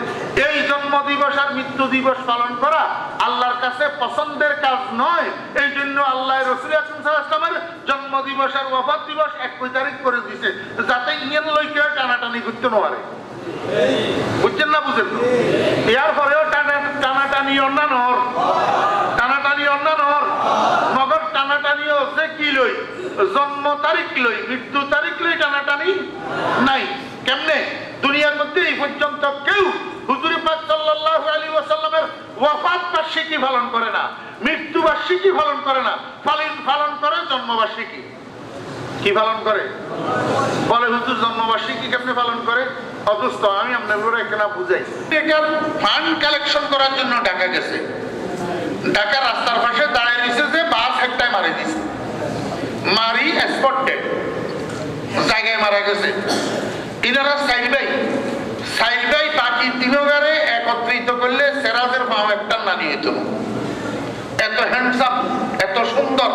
এই জন্ম দিবস আর মৃত্যু দিবস পালন করা আল্লাহর কাছে পছন্দের কাজ নয়। এই জন্য আল্লাহ রাসূল আকরাম সাল্লাল্লাহু আলাইহি ওয়াসাল্লামের জন্ম দিবস আর ওয়াফাত দিবস এক তারিখ করে দিয়েছে, যাতে ইয়েন লই কেউ টানাটানি করতে না পারে। বুঝছেন না? বুঝেন? এর পরেও টানাটানি অন্যান্য টানাটানি অন্যান্য মগর টানাটানি হচ্ছে কি লই? জন্ম তারিখ লই, মৃত্যু তারিখ লই টানাটানি নাই। কেমনে? দুনিয়ার মধ্যে এই পর্যন্ত কেউ হুজুর পাক সাল্লাল্লাহু আলাইহি ওয়াসাল্লামের ওয়াফাত বার্ষিকী পালন করে না, মৃত্যু বার্ষিকী পালন করে না, পালন করে জন্ম বার্ষিকী। কি পালন করে? বলে হুজুর জন্মবার্ষিকী কেমনে পালন করে? অথচ আমি আপনাদের এখানে বুঝাই, এটা ফান্ড কালেকশন করার জন্য ঢাকা গেছে। ঢাকা রাস্তার পাশে দাঁড়িয়ে দিছে যে বাস একটাই মারি দিছে, মারি স্পট ডেড, জায়গায় মারা গেছে। ইনারা সাইড বাই বাকি তিনগারে একত্রিত করলে সেরাজের পাও একটা নানি হইত। এত হ্যান্ডসাম, এত সুন্দর,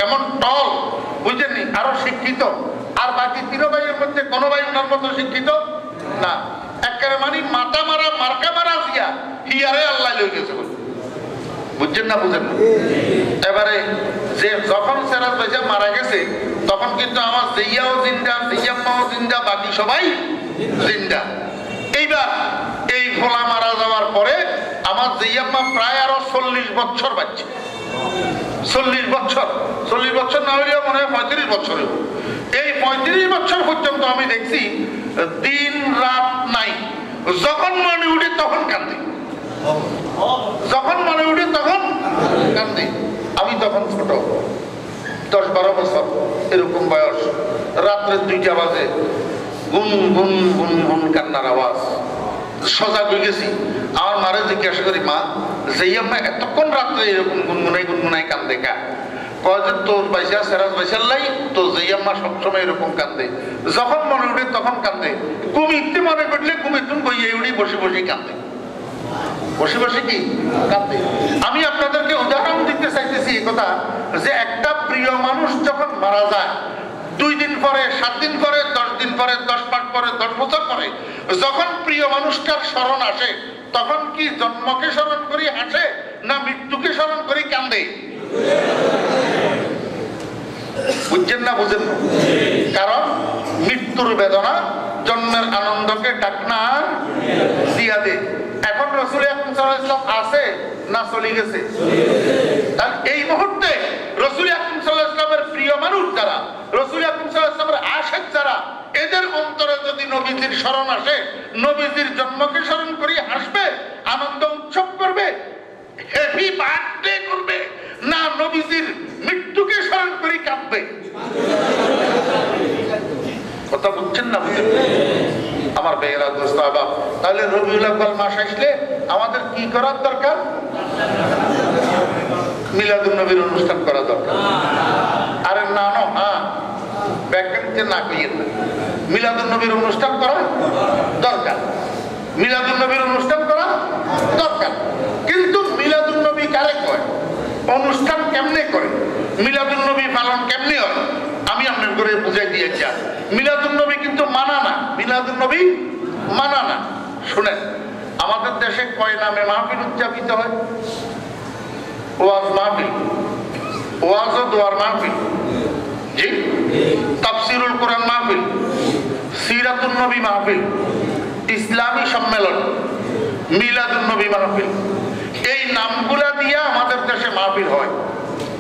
এমন টল, বুঝলেন, আরো শিক্ষিত। আর বাকি তিন ভাইয়ের মধ্যে কোন ভাই ওনার মতো শিক্ষিত না। একেবারে মানে মাথা মারা মার্কা মারা দিয়া হিয়ারে আল্লাহ লয়ে গেছে, বুঝছেন না? বুঝেন না? এবারে যে যখন সেরাজ ভাইসা মারা গেছে তখন কিন্তু আমার জিয়াও জিন্দা, জিয়াম্মাও জিন্দা, বাকি সবাই জিন্দা। এইবার এই ভোলা মারা যাওয়ার পরে আমার জিয়াম্মা প্রায় আরো 40 বছর বাঁচছে। 40 বছর না হইলেও মনে হয় 35 বছর। এই 35 বছর পর্যন্ত আমি দেখছি দিন রাত নাই, যখন মনে উঠে তখন কান্দে, যখন মনে উঠে তখন কান্দে। আমি তখন ছোট, 10-12 বছর এরকম বয়স। রাত্রে 2টা বাজে গুন গুন গুন গুন কান্নার আওয়াজ। সজাগ হয়ে গেছি। আমার মারে জিজ্ঞাসা করি, মা জিয়াম্মা এতক্ষণ রাত্রে এরকম গুনগুনাই কান্দে কা? কয় যে তোর বাইসা সেরাজ বাইসাল্লাই তো জিয়াম্মা সবসময় এরকম কান্দে, যখন মনে উঠে তখন কান্দে। ঘুমিতে মনে করলে ঘুমিতুন বইয়ে উড়ি বসে বসে কান্দে, বসে বসে কি কান্দে। আমি আপনাদেরকে উদাহরণ দিতে চাইতেছি এই কথা যে একটা প্রিয় মানুষ যখন মারা যায় 2 দিন পরে, 7 দিন পরে, 10 দিন পরে, 10 মাস পরে, 10 বছর পরে যখন প্রিয় মানুষটার স্মরণ আসে তখন কি জন্মকে স্মরণ করি হাসে না মৃত্যুকে স্মরণ করি কান্দে? বুঝছেন না? বুঝেন না? কারণ মৃত্যুর বেদনা জন্মের আনন্দকে ডাকনা দিয়া দে। এখন রাসূল আকরাম সাল্লাল্লাহু আলাইহি ওয়াসাল্লাম আছে না চলে গেছে? তাহলে এই মুহূর্তে রাসূল আকরাম সাল্লাল্লাহু আলাইহি ওয়াসাল্লামের প্রিয় মানুষ যারা, রাসূল আকরাম সাল্লাল্লাহু আলাইহি ওয়াসাল্লামের আশিক যারা, এদের অন্তরে যদি নবীজির স্মরণ আসে, নবীজির জন্মকে স্মরণ করি হাসবে, আনন্দ উৎসব করবে, হ্যাপি বার্থডে করবে, না নবীজির মৃত্যুকে স্মরণ করি কাঁদবে? কথা বুঝছেন না? বুঝছেন? আমার ভাইয়েরা, দোস্ত আহবাব, তাহলে রবিউল আউয়াল মাস আসলে আমাদের কি করার দরকার? মিলাদুন নবীর অনুষ্ঠান করা দরকার। আরে না হ্যাঁ ব্যাখ্যাতে না কইয়েন না, মিলাদুন নবীর অনুষ্ঠান করা দরকার, মিলাদুন নবীর অনুষ্ঠান করা দরকার। কিন্তু মিলাদুন নবী কারে কয়, অনুষ্ঠান কেমনে করে, মিলাদুন নবী পালন কেমনে হয়, আমি আপনার করে বুঝাই দিয়েছি। মিলাদুন নবী কিন্তু মানা না, মিলাদুন নবী মানা না। শুনেন, আমাদের দেশে কয় নামে মাহফিল উদযাপিত হয়? ওয়াজ মাহফিল, ওয়াজ ও দোয়ার মাহফিল, জি, তাফসিরুল কোরআন মাহফিল, সিরাতুন নবী মাহফিল, ইসলামী সম্মেলন, মিলাদুন নবী মাহফিল। এই নামগুলা দিয়ে আমাদের দেশে মাহফিল হয়,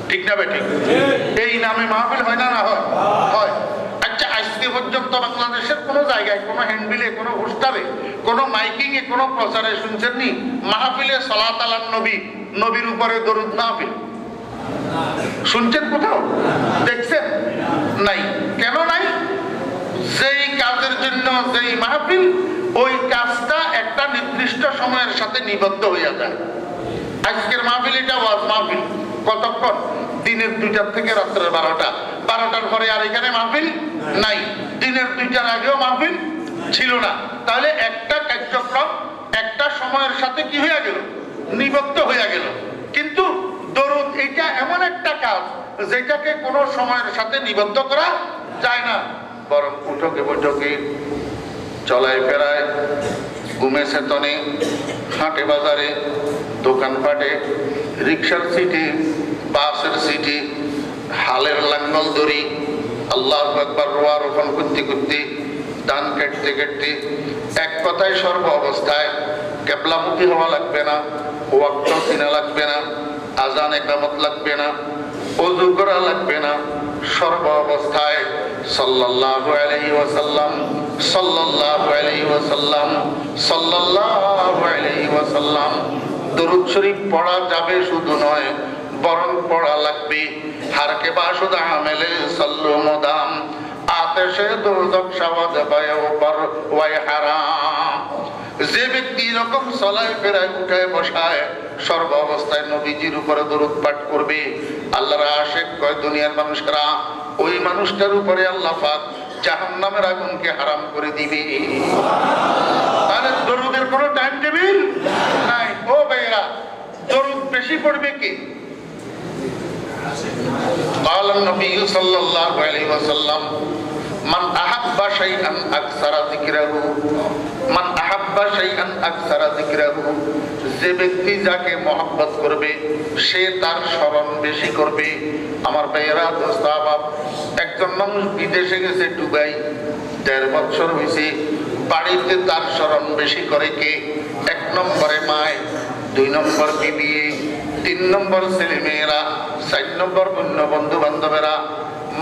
ঠিক না বেঠিক? এই নামে মাহফিল হয় না? না হয়? হয়। আচ্ছা, আজকে পর্যন্ত বাংলাদেশের কোন জায়গায়, কোন হ্যান্ডবিলে, কোন পোস্টারে, কোন মাইকিং এ, কোন প্রচারে শুনছেন নি মাহফিলে সালাত আলান নবী, নবীর উপরে দরুদ মাহফিল? শুনছেন কোথাও? দেখছেন? নাই। কেন নাই? যেই কাজের জন্য যেই মাহফিল, ওই কাজটা একটা নির্দিষ্ট সময়ের সাথে নিবদ্ধ হয়ে যায়। আজকের মাহফিল এটা ওয়াজ মাহফিল, কতক্ষণ? দিনের 2টা থেকে রাত্রের 12টা, 12টার পরে আর এখানে মাহফিল নাই। দিনের 2টার আগেও মাহফিল ছিল না। তাহলে একটা কার্যক্রম একটা সময়ের সাথে কি হয়ে গেল? নিবদ্ধ হয়ে গেল। কিন্তু দরুদ এটা এমন একটা কাজ যেটাকে কোনো সময়ের সাথে নিবদ্ধ করা যায় না, বরং উঠোকে বৈঠকে, চলায় ফেরায়, ঘুমে চেতনে, হাটে বাজারে, দোকানপাটে, রিক্সার সিটে, বাসের সিটে, হালের লাঙ্গল দড়ি, আল্লাহু আকবার রোয়া রোপণ করতে করতে, ধান কাটতে কাটতে, এক কথায় সর্ব অবস্থায় কেবলামুখী হওয়া লাগবে না, ওয়াক্ত কিনা লাগবে না, আজান ইকামত লাগবে না, ওযু করা লাগবে না, সর্ব অবস্থায় সাল্লাল্লাহু আলাইহি ওয়াসাল্লাম, সাল্লাল্লাহু আলাইহি ওয়াসাল্লাম, সাল্লাল্লাহু আলাইহি ওয়াসাল্লাম দরুদ শরীফ পড়া যাবে শুধু নয়, বরং পড়া লাগবে। হারকে বাসুদ আমেলে সাল্লু আতেশে দোজখ শাওয়াদ বায়ও পর ওয়াই হারাম। যে ব্যক্তি এরকম চলায় ফেরায় উঠায় বসায় সর্ব অবস্থায় নবীজির উপরে দরুদ পাঠ করবে, আল্লাহর আশিক কয় দুনিয়ার মানুষরা ওই মানুষটার উপরে আল্লাহ পাক জাহান্নামের আগুনকে হারাম করে দিবে। তাহলে দরুদের কোনো টাইম টেবিল নাই। ও ভাইরা, দরুদ বেশি পড়বে কি? قال النبي صلى الله عليه وسلم من أحب شيئا أكثر ذكره من أحب شيئا أكثر ذكره। যে ব্যক্তি যাকে মহব্বত করবে সে তার স্মরণ বেশি করবে। আমার ভাইয়েরা, দোস্ত আহবাব, একজন মানুষ বিদেশে গেছে দুবাই, ১.৫ বছর হয়েছে, বাড়িতে তার স্মরণ বেশি করে কে? ১ নম্বরে মায়, ২ নম্বর বিবি, ৩ নম্বর ছেলে মেয়েরা, ৪ নম্বর অন্য বন্ধু বান্ধবেরা।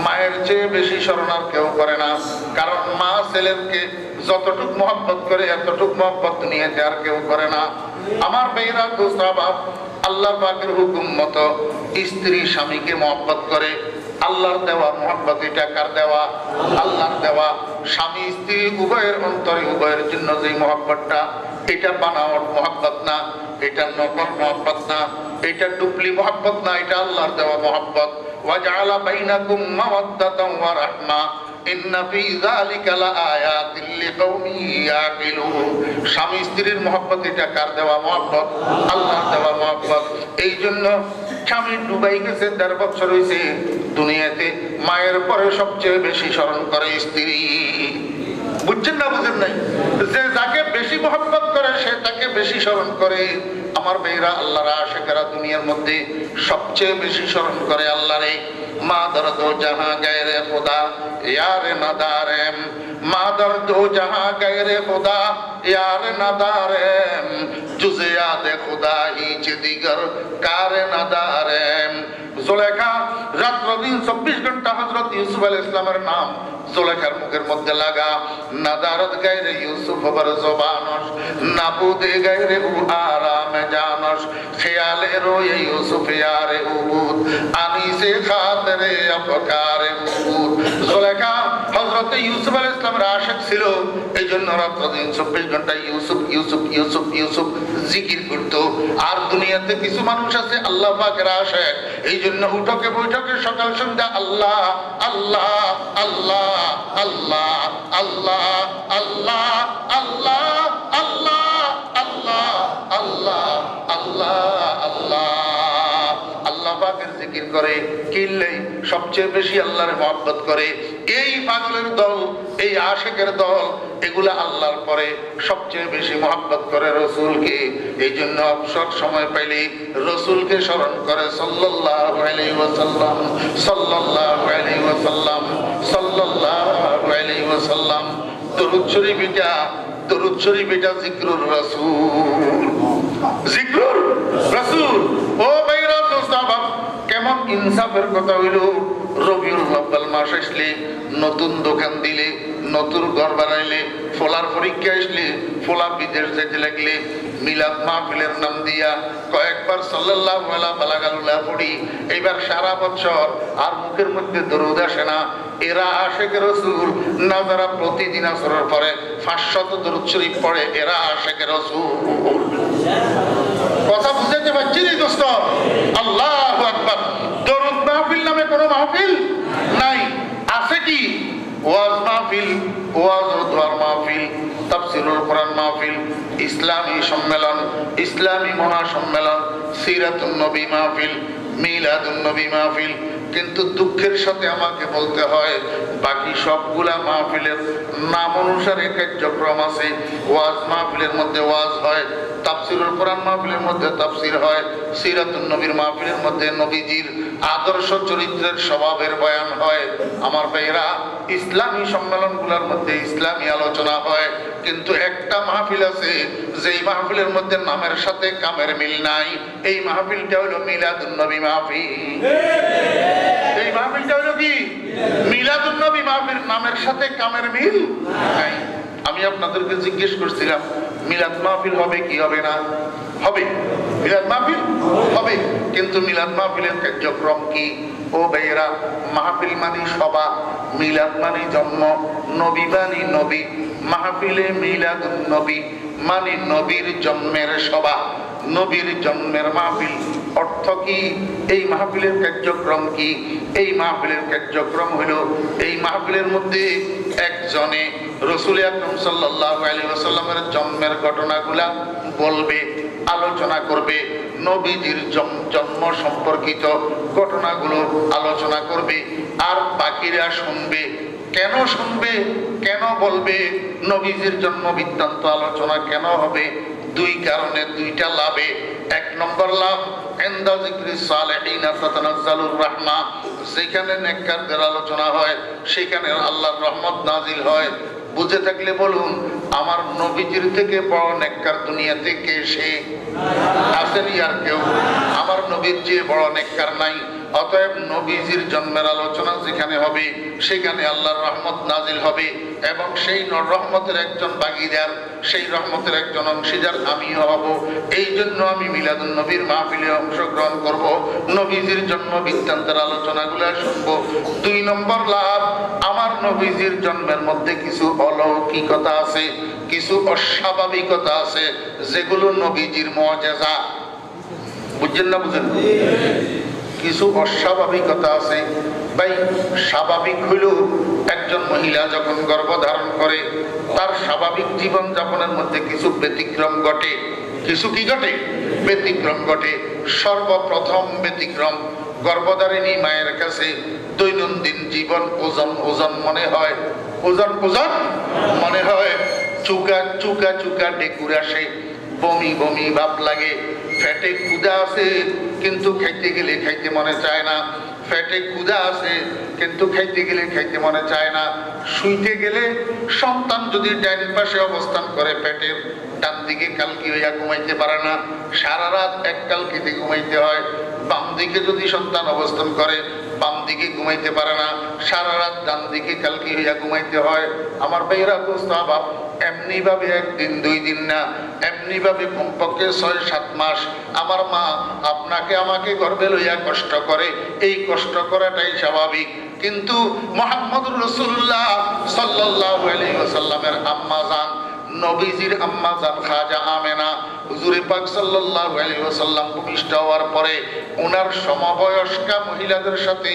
মায়ের চেয়ে বেশি স্মরণ আর কেউ করে না, কারণ মা ছেলেকে যতটুক মহব্বত করে এতটুক মহব্বত দুনিয়াতে আর কেউ করে না। আমার ভাইরা, দোস্ত আহবাব, আল্লাহ পাকের হুকুম মতো স্ত্রী স্বামীকে মহব্বত করে। আল্লাহর দেওয়া মহব্বত, এটা কার দেওয়া? আল্লাহর দেওয়া। স্বামী স্ত্রী উভয়ের অন্তরে উভয়ের জন্য যে মহব্বতটা, এটা বানাওয়ার মহব্বত না, এটা নকল মহব্বত না, এটা ডুপ্লি মহব্বত না, এটা আল্লাহর দেওয়া মহব্বত। ওয়াজআলা বাইনাকুম মাওয়াদ্দাতান ওয়া রাহমা ইন্না ফী যালিকা লাআয়াতিন লিকাওমিন ইয়াকিলুন। স্বামী স্ত্রীর মহব্বত, এটা কার দেওয়া মহব্বত? আল্লাহর দেওয়া মহব্বত। এই জন্য স্বামী দুবাই গেছে, ১.৫ বছর হয়েছে, দুনিয়াতে মায়ের পরে সবচেয়ে বেশি স্মরণ করে স্ত্রী। বুঝছেন না বুঝেন নাই? যে যাকে বেশি মহব্বত করে সে তাকে বেশি স্মরণ করে। আমার ভাইরা, আল্লাহর আশিকেরা দুনিয়ার মধ্যে সবচেয়ে বেশি স্মরণ করে আল্লাহরে। মা দর্দ জাহাঁ গায়রে খোদা ইয়ার নাদারেম, মা দর্দ জাহাঁ গায়রে খোদা ইয়ার নাদারেম, জুজে ইয়াদে খোদা হিচ দিগর কার নাদারেম। জুলেখা রাত্র দিন ২৪ ঘন্টা হযরত ইউসুফ আলাইহিস সালামের নাম জুলেখার মুখের মধ্যে লাগা। নাদারত গায়রে ইউসুফ বর জবানস, নাবুদে গায়রে উ আরাম জানস, খেয়ালে রোয়ে ইউসুফ ইয়ারে উবুদ, আনিসে খাতরে আফকারে উবুদ। জুলেখা হযরত ইউসুফ আলাইহিস সালামের আশিক ছিল, এই জন্য রাত্র দিন ২৪ ঘন্টা ইউসুফ ইউসুফ ইউসুফ ইউসুফ জিকির করত। আর দুনিয়াতে কিছু মানুষ আছে আল্লাহ পাকের আশিক, এই জন্য উঠকে বৈঠকে সকাল সন্ধ্যা আল্লাহ আল্লাহ আল্লাহ আল্লাহ আল্লাহ আল্লাহ আল্লাহ আল্লাহ আল্লাহ আল্লাহ আল্লাহ আল্লাহ আল্লাহ পাকের জিকির করে। কিনলেই সবচেয়ে বেশি আল্লাহর মহব্বত করে। এই পাগলের দল, এই আশিকের দল, এগুলা আল্লাহর পরে সবচেয়ে বেশি মহব্বত করে রাসূলকে। এই জন্য অবসর সময় পাইলে রাসূলকে স্মরণ করে সাল্লাল্লাহু আলাইহি ওয়াসাল্লাম, সাল্লাল্লাহু আলাইহি ওয়াসাল্লাম, সাল্লাল্লাহু আলাইহি ওয়াসাল্লাম। দরুদ শরীফ এটা, দরুদ শরীফ এটা জিকরুর রাসূল, জিকরুর রাসূল। ও ভাইরা, দোস্ত আহবাব, কেমন ইনসাফের কথা হইল। রবিউল আউয়াল মাস আসলে, নতুন দোকান দিলে, নতুন ঘর বানাইলে, ফলার পরীক্ষা আসলে, ফলা বিদেশ যেতে লাগলে, মিলাদ মাহফিলের নাম দিয়া কয়েকবার সাল্লাল্লাহু আলা বালাগাল্লাহ পড়ি। এইবার সারা বছর আর মুখের মধ্যে দরুদ আসে না। এরা আশিক রাসূল না, যারা প্রতিদিন আসরের পরে ৫০০ দরুদ শরীফ পড়ে, এরা আশিক রাসূল। কথা বুঝাতে পারছি নি দোস্ত? আল্লাহু আকবার। দরুদ মাহফিল নামে কোনো মাহফিল নাই। আছে কি? ওয়াজ মাহফিল, ওয়াজ ও দোয়ার মাহফিল, তাফসীরুল কোরআন মাহফিল, ইসলামী সম্মেলন, ইসলামী মহাসম্মেলন, সিরাতুন নবী মাহফিল, মিলাদুন নবী মাহফিল। কিন্তু দুঃখের সাথে আমাকে বলতে হয়, বাকি সবগুলা মাহফিলের নাম অনুসারে কার্যক্রম আছে। ওয়াজ মাহফিলের মধ্যে ওয়াজ হয়, তাফসীরুল কোরআন মাহফিলের মধ্যে তাফসীর হয়, সিরাতুন নবীর মাহফিলের মধ্যে নবীজির আদর্শ চরিত্রের স্বভাবের বয়ান হয়। আমার ভাইরা, ইসলামী সম্মেলনগুলোর মধ্যে ইসলামী আলোচনা হয়, কিন্তু একটা মাহফিল আছে যেই মাহফিলের মধ্যে নামের সাথে কামের মিল নাই। এই মাহফিলটা হলো মিলাদুন নবী মাহফিল। এই মাহফিলটা হলো কি? মিলাদুন নবী মাহফিল। নামের সাথে কামের মিল নাই। আমি আপনাদেরকে জিজ্ঞেস করছিলাম, মিলাদ মাহফিল হবে কি হবে না? হবে। মিলাদ মাহফিল হবে, কিন্তু মিলাদ মাহফিলের কার্যক্রম কি? ও ভাইয়েরা, মাহফিল মানি সভা, মিলাদ মানি জন্ম, নবী মানি নবী। মাহফিলে মিলাদ নবী মানি নবীর জন্মের সভা, নবীর জন্মের মাহফিল। অর্থ কি? এই মাহফিলের কার্যক্রম কি? এই মাহফিলের কার্যক্রম হলো, এই মাহফিলের মধ্যে একজনে রাসূল আকরাম সাল্লাল্লাহু আলাইহি ওয়াসাল্লামের জন্মের ঘটনাগুলা বলবে, আলোচনা করবে, নবীজির জন্ম সম্পর্কিত ঘটনাগুলো আলোচনা করবে, আর বাকিরা শুনবে। কেন শুনবে, কেন বলবে? নবীজির জন্ম বৃত্তান্ত আলোচনা কেন হবে? দুই কারণে, দুইটা লাভে। এক নম্বর লাভ, ইনদা যিকরি সালিহিন তাতানাজ্জালুর রাহমা, যেখানে নেককারদের আলোচনা হয় সেখানে আল্লাহর রহমত নাজিল হয়। বুঝে থাকলে বলুন, আমার নবীজির থেকে বড় নেককার দুনিয়াতে কে? সে আসেনি আর কেউ? আমার নবীর চেয়ে বড় নেককার নাই। অতএব নবীজির জন্মের আলোচনা যেখানে হবে সেখানে আল্লাহর রহমত নাজিল হবে, এবং সেই রহমতের একজন ভাগীদার, সেই রহমতের একজন অংশীদার আমিও হব। এই জন্য আমি মিলাদুন নবীর মাহফিলে অংশগ্রহণ করব, নবীজির জন্ম বৃত্তান্তের আলোচনাগুলো শুনবো। দুই নম্বর লাভ, আমার নবীজির জন্মের মধ্যে কিছু অলৌকিকতা আছে, কিছু অস্বাভাবিকতা আছে, যেগুলো নবীজির মুআজিজা। বুঝছেন না? বুঝেন? কিছু অস্বাভাবিকতা আছে। ভাই, স্বাভাবিক হইল একজন মহিলা যখন গর্ভধারণ করে তার স্বাভাবিক জীবন যাপনের মধ্যে কিছু ব্যতিক্রম ঘটে। কিছু কি ঘটে? ব্যতিক্রম ঘটে। সর্বপ্রথম ব্যতিক্রম, গর্ভধারিণী মায়ের কাছে দৈনন্দিন জীবন ওজন ওজন মনে হয়, ওজন ওজন মনে হয়। চুকা চুকা চুকা ডেকুর আসে, বমি বমি ভাব লাগে। পেটে ক্ষুধা আছে কিন্তু খাইতে গেলে খাইতে মনে চায় না। পেটে ক্ষুধা আছে কিন্তু খাইতে গেলে খাইতে মনে চায় না। শুইতে গেলে সন্তান যদি ডাইন পাশে অবস্থান করে পেটের ডান দিকে কালকি হইয়া ঘুমাইতে পারে না, সারা রাত এক কালকিতে ঘুমাইতে হয়। বাম দিকে যদি সন্তান অবস্থান করে বাম দিকে ঘুমাইতে পারে না, সারা রাত ডান দিকে কালকি হইয়া ঘুমাইতে হয়। আমার ভাইয়েরা, দোস্তাবাব, এমনি ভাবে একদিন দুই দিন না, এমনি ভাবে কমপক্ষে ৬-৭ মাস আমার মা আপনাকে আমাকে গর্ভে লইয়া কষ্ট করে। এই কষ্ট করাটাই স্বাভাবিক। কিন্তু মুহাম্মদুর রাসূলুল্লাহ সাল্লাল্লাহু আলাইহি ওয়াসাল্লামের আম্মা জান, নবীজির আম্মা জান খাজা আমেনা, হুজুর পাক সাল্লাল্লাহু আলাইহি ওয়াসাল্লাম ভূমিষ্ঠ হওয়ার পরে ওনার সমবয়স্কা মহিলাদের সাথে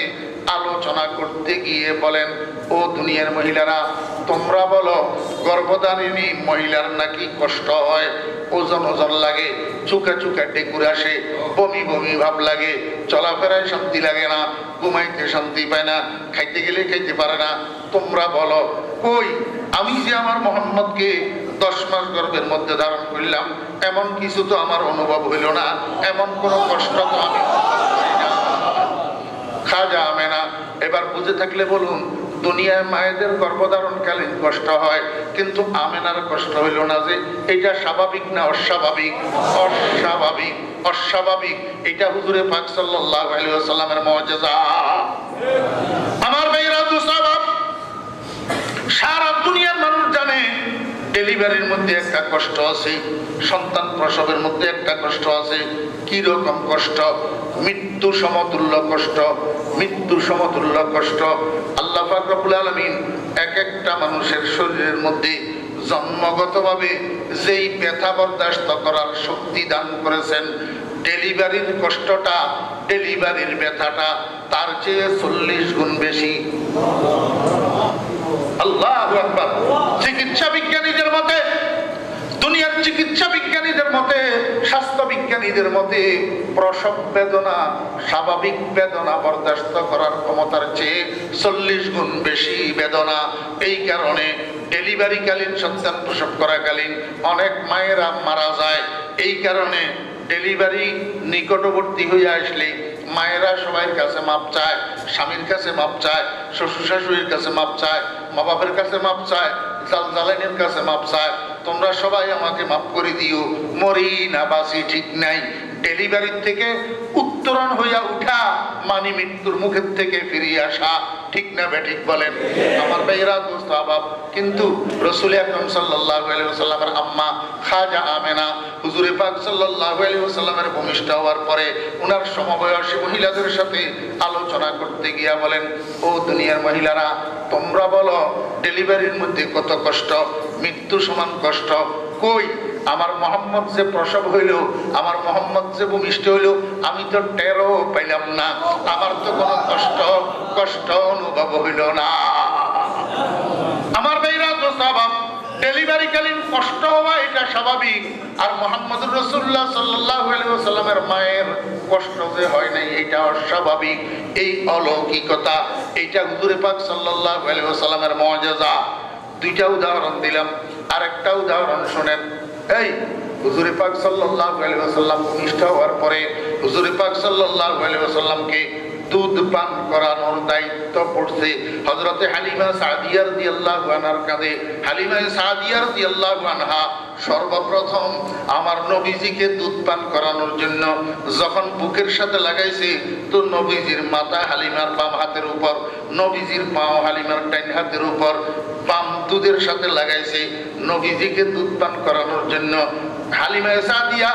আলোচনা করতে গিয়ে বলেন, ও দুনিয়ার মহিলারা, তোমরা বলো গর্ভধারিণী মহিলার নাকি কষ্ট হয়, ওজন ওজন লাগে, চুকা চুকা ডেকুর আসে, বমি বমি ভাব লাগে, চলাফেরায় শান্তি লাগে না, ঘুমাইতে শান্তি পায় না, খাইতে গেলে খাইতে পারে না। তোমরা বলো, কই আমি যে আমার মোহাম্মদকে 10 মাস গর্ভের মধ্যে ধারণ করলাম, এমন কিছু তো আমার অনুভব হইল না, এমন কোনো কষ্ট তো আমি করি না। খাজা আমেনা, এবার বুঝে থাকলে বলুন, দুনিয়ায় মায়েদের গর্ভধারণকালীন কষ্ট হয়, কিন্তু আমেনার কষ্ট হইল না যে? এটা স্বাভাবিক না অস্বাভাবিক? অস্বাভাবিক, অস্বাভাবিক। এটা হুজুরে পাক সাল্লাল্লাহু আলাইহি ওয়াসাল্লামের মুআজিজা। আমার ভাইরা, দোস্তাবাব, সারা দুনিয়ার মানুষ জানে ডেলিভারির মধ্যে একটা কষ্ট আছে, সন্তান প্রসবের মধ্যে একটা কষ্ট আছে। কি রকম কষ্ট? মৃত্যু সমতুল্য কষ্ট, মৃত্যু সমতুল্য কষ্ট। আল্লাহ পাক রব্বুল আলামিন এক একটা মানুষের শরীরের মধ্যে জন্মগতভাবে যেই ব্যথা বরদাস্ত করার শক্তি দান করেছেন, ডেলিভারির কষ্টটা, ডেলিভারির ব্যথাটা তার চেয়ে 40 গুণ বেশি। আল্লাহু আকবার। চিকিৎসা বিজ্ঞানীদের মতে, দুনিয়ার চিকিৎসা বিজ্ঞানীদের মতে, স্বাস্থ্য বিজ্ঞানীদের মতে, প্রসব বেদনা স্বাভাবিক বেদনা বরদাস্ত করার ক্ষমতার চেয়ে 40 গুণ বেশি বেদনা। এই কারণে ডেলিভারিকালীন, সন্তান প্রসব করাকালীন অনেক মায়েরা মারা যায়। এই কারণে ডেলিভারি নিকটবর্তী হয়ে আসলে মায়েরা সবাই কাছে মাপ চায়, স্বামীর কাছে মাপ চায়, শ্বশুর শাশুড়ির কাছে মাপ চায়, মা বাপের কাছে মাপ চায়, জালাইনের কাছে মাপ চায়, তোমরা সবাই আমাকে মাফ করে দিও, মরি না বাঁচি ঠিক নাই। ডেলিভারির থেকে উত্তরণ হইয়া উঠা মানে মৃত্যুর মুখের থেকে ফিরিয়ে আসা, ঠিক না বেঠিক বলেন আমার ভাইরা দোস্ত আবাব। কিন্তু রাসূল আকরাম সাল্লাল্লাহু আলাইহি ওয়াসাল্লামের আম্মা খাজা আমেনা হুজুরে পাক সাল্লাল্লাহু আলাইহি ওয়াসাল্লামের ভূমিষ্ঠ হওয়ার পরে ওনার সমবয়সী মহিলাদের সাথে আলোচনা করতে গিয়া বলেন, ও দুনিয়ার মহিলারা, তোমরা বলো ডেলিভারির মধ্যে কত কষ্ট, মৃত্যু সমান কষ্ট। কই আমার মোহাম্মদ যে প্রসব হইল, আমার মোহাম্মদ যে ভূমিষ্ঠ হইল, আমি তো টেরও পাইলাম না, আমার তো কোনো কষ্ট অনুভব হইল না। আমার ভাইরা তো স্বাভাবিক, ডেলিভারি কালীন কষ্ট হওয়া এটা স্বাভাবিক। আর মুহাম্মদুর রাসূলুল্লাহ সাল্লাল্লাহু আলাইহি ওয়াসাল্লামের মায়ের কষ্ট যে হয় নাই এটা অস্বাভাবিক। এই অলৌকিকতা, এইটা হুজুরে পাক সাল্লাল্লাহু আলাইহি ওয়াসাল্লামের মুআজিজা। দুইটা উদাহরণ দিলাম, আরেকটা উদাহরণ শুনেন। এই হুজুরে পাক সাল্লাল্লাহু আলাইহি ওয়াসাল্লাম ভূমিষ্ঠ হওয়ার পরে হুজুরে পাক সাল্লাল্লাহু আলাইহি ওয়াসাল্লামকে দুধ পান করানোর দায়িত্ব পড়ছে হযরতে হালিমা সাদিয়া রাদিয়াল্লাহু আনহার কাঁধে। হালিমা সাদিয়া রাদিয়াল্লাহু আনহা সর্বপ্রথম আমার নবীজিকে দুধ পান করানোর জন্য যখন বুকের সাথে লাগাইছে, তো নবীজির মাথা হালিমার বাম হাতের উপর, নবীজির পাও হালিমার ডান হাতের উপর, বাম দুধের সাথে লাগাইছে নবীজিকে দুধ পান করানোর জন্য। হালিমা সাদিয়া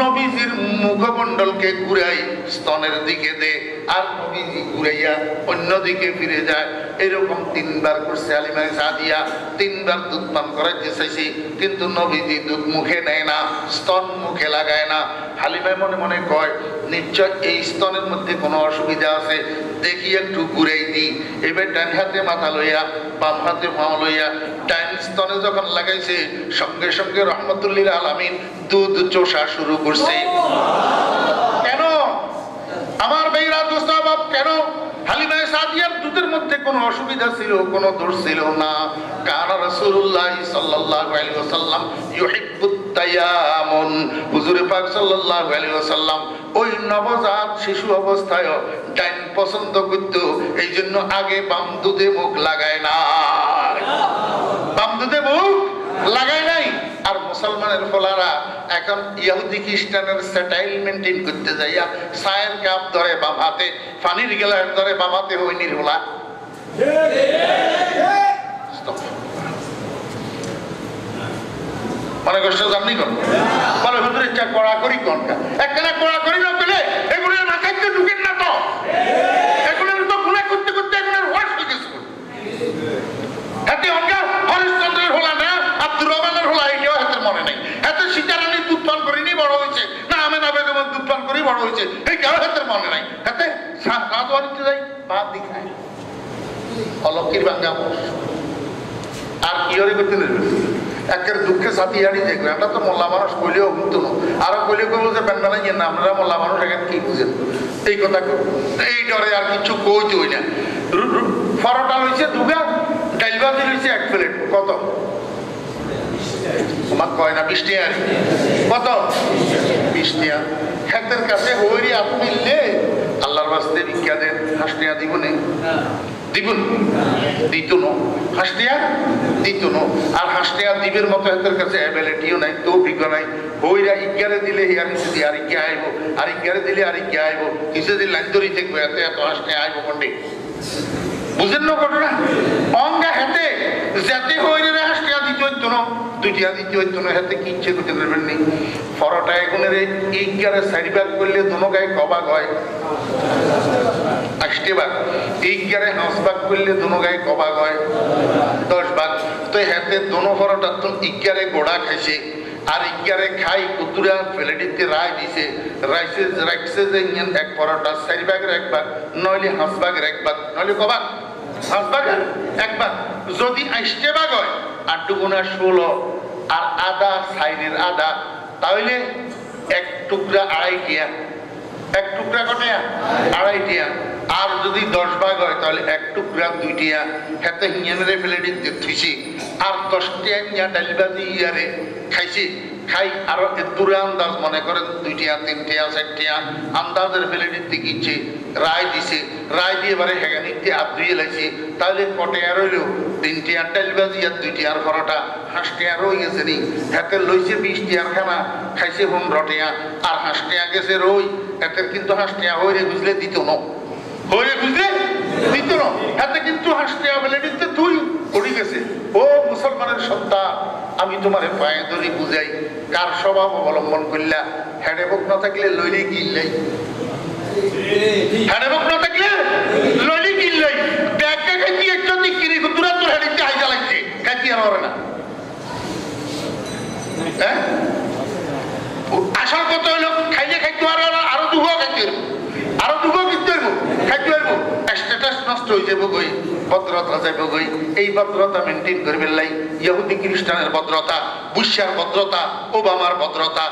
নবীজির মুখমণ্ডলকে ঘুরাই স্তনের দিকে দে, আর নবীজি ঘুরাইয়া অন্যদিকে ফিরে যায়। এরকম 3 বার করছে হালিমা সাদিয়া। 3 বার দুধ পান করাইতে চাইছি, কিন্তু নবীজি দুধ মুখে নেয় না, স্তন মুখে লাগায় না। হালিমা মনে মনে কয়, নিশ্চয় এই স্তনের মধ্যে কোনো অসুবিধা আছে, দেখি একটু ঘুরাই দিই। এবার ডান হাতে মাথা লইয়া, বাম হাতে পা লইয়া ডান স্তনে যখন লাগাইছে, সঙ্গে সঙ্গে রহমতুল লিল আলামিন দুধ চোষা শুরু করছে। কেন আমার ভাইরা দোস্ত বাপ, কেন? হালিমা সাদিয়ার দুধের মধ্যে কোনো অসুবিধা ছিল, কোনো দোষ ছিল না। কানা রাসূলুল্লাহ সাল্লাল্লাহু আলাইহি ওয়াসাল্লাম ইউহিব্বুত তায়ামুন। হুজুর পাক সাল্লাল্লাহু আলাইহি ওয়াসাল্লাম ওই নবজাত শিশু অবস্থায় ডাইন পছন্দ করত, এই জন্য আগে বাম দুধে মুখ লাগায় না, বাম দুধে মুখ লাগায় নাই। আর মুসলমানের ফলারা এখন ইহুদি খ্রিস্টানের স্টাইল মেনটেন করতে যাইয়া চায়ের কাপ ধরে বাম হাতে, পানির গ্লাস ধরে বাম হাতে, হই নির্মলা। মনে কষ্ট জাননি কোন বলে হুজুরের চা কড়া করি কোনটা একখানা কড়া করি না পেলে এগুলোর মাথায় তো ঢুকেন না, তো এগুলোর তো গুণা করতে করতে এগুলোর ওয়াশ হয়ে গেছে। হাতে অঙ্গা হরিশ্চন্দ্রের হলা না, আব্দুর রহমানের হলা, এটাও হাতের মনে নেই। হাতে সীতারানী দুধ পান করিনি বড় হয়েছে, না আমেনা বেগমের দুধ পান করি বড় হয়েছে, এইটাও হাতের মনে নাই। হাতে সাত বাড়িতে যাই ভাত দেখায় অলক্ষীর বাঙ্গা বস। আর কি হরে করতে নেবে একের দুঃখে সাথী হারি দেখবে। আমরা তো মোল্লা মানুষ কইলেও বুঝতো না, আরো কইলে কইবো যে বেনবেলা গিয়ে না, আপনারা মোল্লা মানুষ এখানে কি বুঝেন এই কথা। এই ডরে আর কিছু কইতে হই না। পরোটা লইছে দুগা, ডাইল ভাজি লইছে 1 প্লেট। কত? তোমার কয় না 20 টাকা। কত? 20 টাকা। খেতের কাছে হইরি আপনি মিললে আল্লাহর বাস্তে ভিক্ষা দেন, 5 টাকা দিব না? দিবুন? দিত না। 5 টাকা দিত না। আর 5 টাকা দিবের মতো হাতের কাছে অ্যাবিলিটিও নাই, তৌফিক নাই। হইরা ইজ্ঞারে দিলে হিয়ার যদি আর ইজ্ঞা আইব, আর ইজ্ঞারে দিলে আর ইজ্ঞা আইব, কিছু যদি লাইন ধরি থাকবে এত 5 টাকা আইব কোনটি বুঝেন না ঘটনা? অঙ্গা হাতে যাতে হইরে 5 টাকা দিতে হইতো না, 2 টাকা দিতে হইতো না। হাতে কি ইচ্ছে করতে পারবেন নি? পরোটা এগুনের ইজ্ঞারে 4 ভাগ করলে দোনো গায়ে কবাগ হয় 8 ভাগ। ইজ্ঞারে 5 ভাগ করলে দোনো গায়ে কবাগ হয় 10 ভাগ। তো হাতে দোনো পরোটা তো ইজ্ঞারে গোড়া খাইছে, আর ইজ্ঞারে খাই কুতুরা প্লেটিতে রায় দিছে, রাখছে যে এক পরোটা 4 ভাগের 1 ভাগ, নইলে 5 ভাগের 1 ভাগ, নইলে কবাগ 5 ভাগের 1 ভাগ। যদি 8 ভাগ হয় 8 দুগুণা 16, আর আদা সাইডের আদা, তাহলে 1 টুকরা 2.5 টাকা। 1 টুকরা কটা? 2.5 টাকা। আর যদি 10 ভাগ হয় তাহলে 1 টুকরা 2 টাকা। হাতে হিয়ানের প্লেটিতে থুইছি, আর 10 টাকা নিয়ে ডাল ভাজি ইয়ারে খাইছি। খাই আরো দূরে আন্দাজ মনে করেন 2 টাকা 3 টাকা 4 টাকা আন্দাজের প্লেটিতে গিয়েছে রায় দিছে, রায় দিয়ে এবারে হেগানিতে হাত ধুয়ে লাগছে, তাহলে কটে আর হইল 3 টিয়ার ডাইলবাজি আর 2 টিয়ার পরোটা, 5 টিয়ার রয়ে গেছে নি, হাতে লইছে 20 টিয়ার খানা, খাইছে 15 টিয়া, আর 5 টিয়া গেছে রই, হাতে কিন্তু 5 টিয়া হইরে বুঝলে দিত না, হইরে বুঝলে দিত না, হাতে কিন্তু 5 টিয়া বলে দিতে তুই পড়ে গেছে। ও মুসলমানের সন্তান, আমি তোমারে পায়ে ধরি বুঝাই, কার স্বভাব অবলম্বন করলা, হেডে বুক না থাকলে লইলে গিললাই, হেডে বুক না থাকলে লইলে গিললাই, ব্যাগটা খাইতে একজন কিনে দূরা দূর হেডিতে আইজা লাগছে, খাইতে আর হবে না। হ্যাঁ, আসল কথা হইলো খাইলে খাইতে আরো দুঃখ খাইতে হইব, আরো দুঃখ কিনতে হইব, খাইতে হইব, স্ট্যাটাস নষ্ট হয়ে যাবো গই, ভদ্রতা যাইব গই। এই ভদ্রতা মেনটেন করবেন লাই, ইহুদি খ্রিস্টানের ভদ্রতা, বুশার ভদ্রতা, ওবামার ভদ্রতা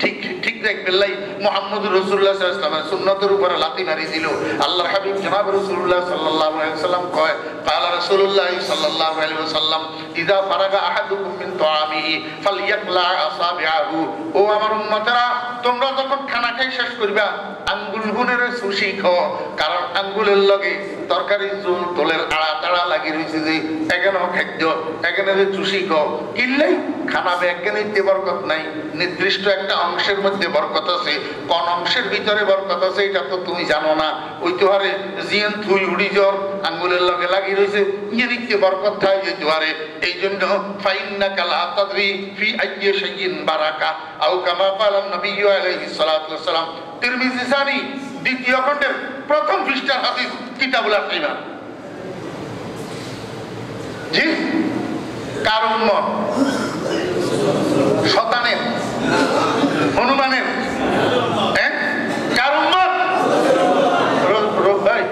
ঠিক ঠিক দেখবেন লাই। মুহাম্মদুর রাসূলুল্লাহ সাল্লাল্লাহু আলাইহি ওয়াসাল্লাম সুন্নতের উপরে লাথি মারি দিল। আল্লাহর হাবিব জনাব রাসূলুল্লাহ সাল্লাল্লাহু আলাইহি ওয়াসাল্লাম কয়, قال رسول الله صلى الله عليه وسلم اذا فرغ احدكم من طعامه فليقلع اصابعه। ও আমার উম্মতেরা, তোমরা যখন খানা খাই শেষ করবা, আঙ্গুল গুনের সুশি খাও, কারণ আঙ্গুলের লগে তরকারি জোল তোলের আড়া তাড়া লাগি রয়েছে, যে এখানেও খাদ্য এখানে চুষি খাও, কিনলেই খানা ব্যাজ্ঞানিকতে বরকত নাই, নির্দিষ্ট একটা অংশের মধ্যে বরকত আছে, কোন অংশের ভিতরে বরকত আছে এটা তো তুমি জানো না, ওই তো হারে জিয়ান থুই উড়ি জ্বর আঙ্গুলের লগে লাগি রয়েছে, ইয়ে নিতে বরকত থাকে যেতে পারে। এই জন্য ফাইন্নাকা লা তাদরি ফি আইয়ি শাইইন বারাকা আও কামা ক্বালা নবী আলাইহিস সালাতু ওয়াস সালাম। তিরমিজি সানি দ্বিতীয় খণ্ডের প্রথম পৃষ্ঠার হাদিস, কিতাবুল ঈমান। জি, কার উম্মত? শয়তানের, হনুমানের, হ্যাঁ, কার উম্মত? ভাই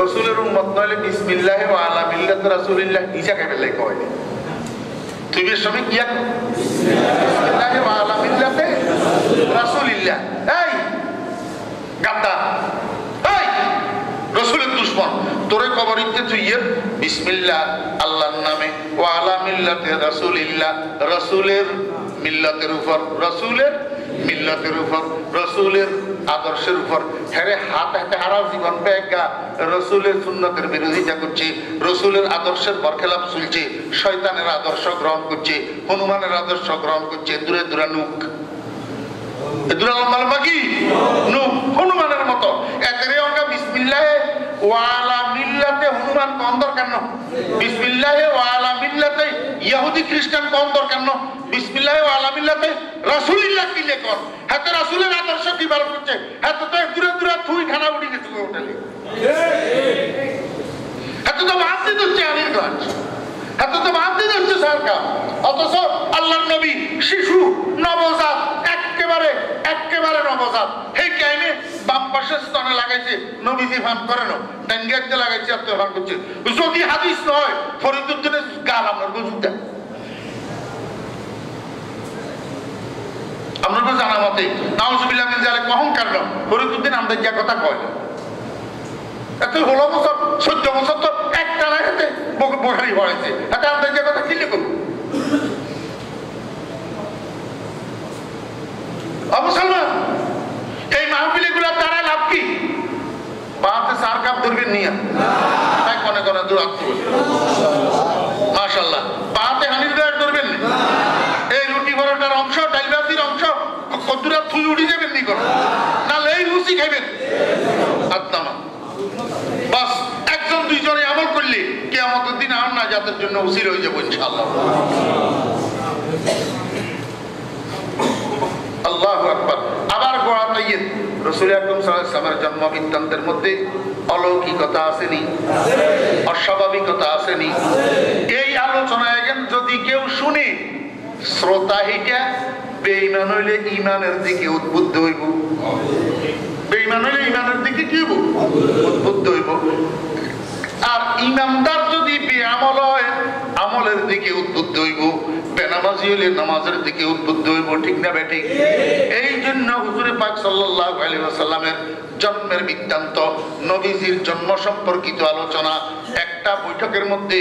রাসূলের উম্মত নইলে বিসমিল্লাহ ওয়া আলা মিল্লাতি রাসূলিল্লাহ ইজা কে বলে কয়, তুই এর সময় কি আছো বিসমিল্লাহ ওয়া আলা মিল্লাতি রাসূলিল্লাহ। এই গাদ্দার, এই রাসূলের দুশমন, তোরে কবরিতে তুই বিসমিল্লাহ আল্লাহর নামে, ওয়া আলা মিল্লাতি রাসূলিল্লাহ রাসূলের মিল্লাতের উপর, রাসূলের মিল্লাতের উপর, রাসূলের আদর্শের উপর, হেরে হাত হাতে হারা জীবন বেগা রাসূলের সুন্নতের বিরোধিতা করছে, রাসূলের আদর্শের বরখেলাপ চলছে, শয়তানের আদর্শ গ্রহণ করছে, হনুমানের আদর্শ গ্রহণ করছে, দূরে দূরে নুক, দূরে লম্বা লম্বা কি নুক, হনুমানের মতো। এতের অঙ্গা বিসমিল্লাহ ওয়া আলা মিল্লাতে হনুমান কোন দরকার না, বিসমিল্লাহ ওয়া আলা মিল্লাতে ইহুদি খ্রিস্টান কোন দরকার না, বিসমিল্লাহ ওয়া আলা মিল্লাতে রাসূলুল্লাহ কি লেখর, হাতে রাসূলের আদর্শ কি বার করছে, হাতে তো দূরে দূরে থুই খানা উঠে গেছে হোটেলে, হাতে তো মানতে দিচ্ছে আনির গাছ, হাতে তো মানতে দিচ্ছে সরকার, অথচ আল্লাহর নবী শিশু নবজাত একেবারে একেবারে নবজাত, এই কাহিনী বাম পাশের স্তনে লাগাইছে, নবীজি ফান করে না, টাঙ্গিয়াতে লাগাইছে, আর তো ফান করছে। যদি হাদিস নয় ফরিদুদ্দিনের গাল আপনার বুঝুন দেন, আপনার জানা মতে নাউজুবিল্লাহ মিন যালিক অহংকার না, ফরিদুদ্দিন আমাদের যা কথা কয়, এত 16 বছর 14 বছর তো একটা না হাতে বোখারি পড়াইছে, হাতে আমাদের যে কথা কিনে করবো মুসলমান। এই মাহফিল গুলা তারা লাভ কি? বাতে 4 কাপ ধরবেন নিয়ে তাই কোনে কোনে দূর আসতে বলে মাশাআল্লাহ, বাতে হানির গায়ে ধরবেন না, এই রুটি পরোটার অংশ ডাইলবাতির অংশ কতটা থুই উঠে যাবেন নি করো না, এই লুচি খাইবেন আত্মা বাস, একজন দুইজনে আমল করলে কিয়ামতের দিন আর না জাতের জন্য উসিল হয়ে যাবো ইনশাআল্লাহ। আল্লাহু আকবার। আবার গোড়া তাইয়্যিব রাসূল আকরাম সাল্লাল্লাহু আলাইহি ওয়াসাল্লামের জন্ম বৃত্তান্তের মধ্যে অলৌকিকতা আসেনি, অস্বাভাবিকতা আসেনি। এই আলোচনা এখন যদি কেউ শুনে, শ্রোতা হিটা বেঈমান হইলে ঈমানের দিকে উদ্বুদ্ধ হইব, বেঈমান হইলে ঈমানের দিকে কি হইব? উদ্বুদ্ধ হইব। আর ইমানদার যদি বেআমল হয় আমলের দিকে উদ্বুদ্ধ হইব, বেনামাজি হইলে নামাজের দিকে উদ্বুদ্ধ হইব, ঠিক না বেঠিক? এই জন্য হুজুরে পাক সাল্লাল্লাহু আলাইহি ওয়াসাল্লামের জন্মের বৃত্তান্ত, নবীজির জন্ম সম্পর্কিত আলোচনা একটা বৈঠকের মধ্যে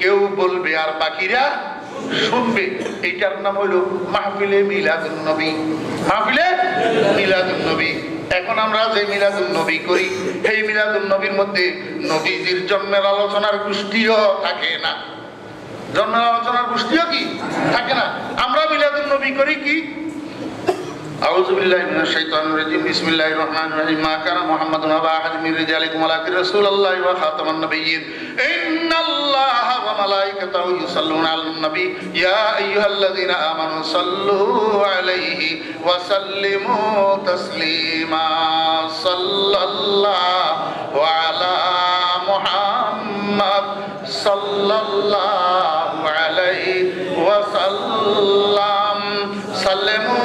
কেউ বলবে আর বাকিরা শুনবে, এইটার নাম হইল মাহফিলে মিলাদুন নবী। মাহফিলে মিলাদুন নবী এখন আমরা যে মিলাদুন নবী করি সেই মিলাদুন নবীর মধ্যে নবীজির জন্মের আলোচনার গোষ্ঠীও থাকে না, জন্মের আলোচনার গোষ্ঠীও কি থাকে না। আমরা মিলাদুন নবী করি কি আউযু বিল্লাহি মিনাশ শাইতানির রাজিম বিসমিল্লাহির রহমানির রহিম মা কানা মুহাম্মাদুন আবা আহাদিন মির রিজালিকুম ওয়ালাকিন রাসূলুল্লাহি ওয়া খাতামান নাবিয়্যিন ইন্নাল্লাহা ওয়া মালাইকাতাহু ইউসাল্লুনা আলান নবী ইয়া আইয়ুহাল্লাযীনা আমানু সাল্লু আলাইহি ওয়া সাল্লিমু তাসলিমা সাল্লাল্লাহু আলা মুহাম্মাদ সাল্লাল্লাহু আলাইহি ওয়া সাল্লাম সাল্লিমু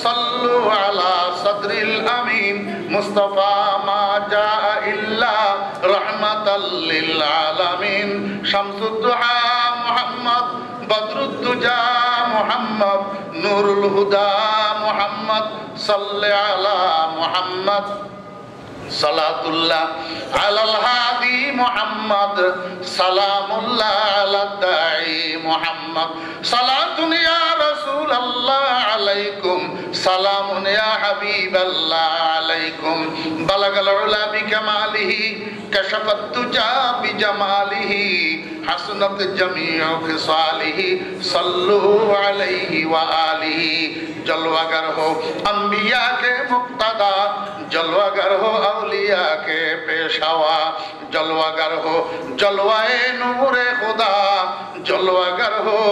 صلوا على صدر الأمين مصطفى ما جاء إلا رحمة للعالمين شمس الضحى محمد بدر الدجى محمد نور الهدى محمد صل على محمد صلاة الله على الهادي محمد سلام الله على الداعي محمد صلاة يا رسول الله عليكم سلام يا حبيب الله عليكم بلغ العلا بكماله كشف الدجى بجماله حسنت جميع خصاله صلوا عليه وآله जलवागर हो अंबिया के मुक्तदा जलवागर हो औलिया के पेशवा जलवागर हो जलवाए नूरे खुदा जलवागर हो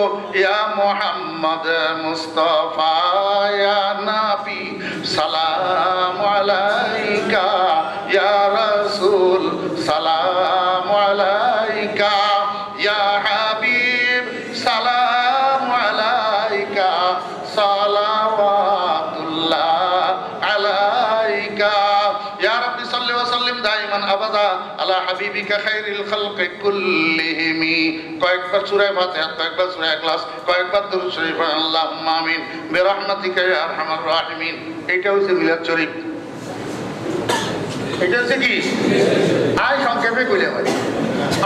या मोहम्मद मुस्तफा या नबी सलाम अलैका या रसूल सलाम अलैका या हबीब सलाम अलैका सलावातुल्लाह अलैका या रब्बी सल्लि व सल्लिम दाइमान अबदा अला हबीबिका खैरिल खल्क़ि कुल्लिहिम কয়েকবার সূরা ফাতিহা কয়েকবার সূরা ইখলাস কয়েকবার দুরূদ শরীফ আল্লাহুম্মা আমিন বিরহমাতিকা ইয়া আরহামার রাহিমিন। এটা হচ্ছে মিলাদ শরীফ। এটা হচ্ছে কি আয় সংক্ষেপে কইলে হয়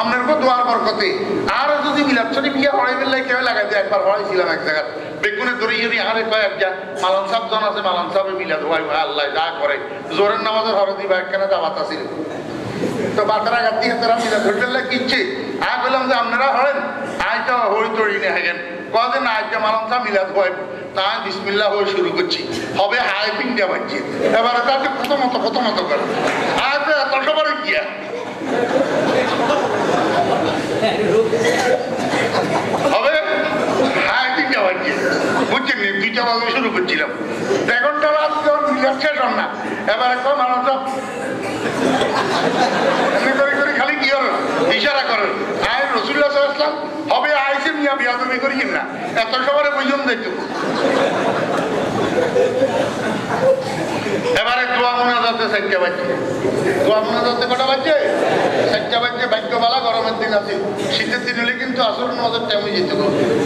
আপনার কো দোয়ার বরকতে। আর যদি মিলাদ শরীফ ইয়া হড়াই বেলায় কেউ লাগাই দেয়, একবার হড়াইছিলাম এক জায়গা বেগুনে ধরে যদি আরে কয়েক যা মালান সাহেব জন আছে, মালান সাহেব মিলাদ হয় আল্লাহ যা করে জোরের নামাজের হরে দিবা একখানে দাওয়াত আছিল তো বাতারা গাতি হাতারা মিলাদ ধরলে কিচ্ছে আয় বললাম যে আপনারা হরেন আয় তো হই তড়ি নে হাগেন কদিন আজকে মালান সাহেব মিলাদ হয় তাই বিসমিল্লাহ হয়ে শুরু করছি হবে হাই পিন্ডা বাজছে এবারে তাকে প্রথমত করে আয় তো এত সবারই গিয়া হবে হাই পিন্ডা বাজছে বুঝছেন নি 2টা বাজে শুরু করছিলাম এখনটা রাত মিলাদ শেষ হন না এবারে কম মালান সাহেব এমনি করে করে খালি কি হবে ইশারা করেন আয় রাসূলুল্লাহ সাল্লাল্লাহু আলাইহি ওয়াসাল্লাম হবে আইছে মিয়া বিয়াদবি করি না এত সবারে বুঝুন দেখো। এবারে দোয়া মুনাজাতে সাজ্জা বাজছে, দোয়া মুনাজাতে কটা বাজছে? সাজ্জা বাজছে। ভাগ্যবালা গরমের দিন আছে, শীতের দিন হলে কিন্তু আসর নামাজের টাইমে যেত,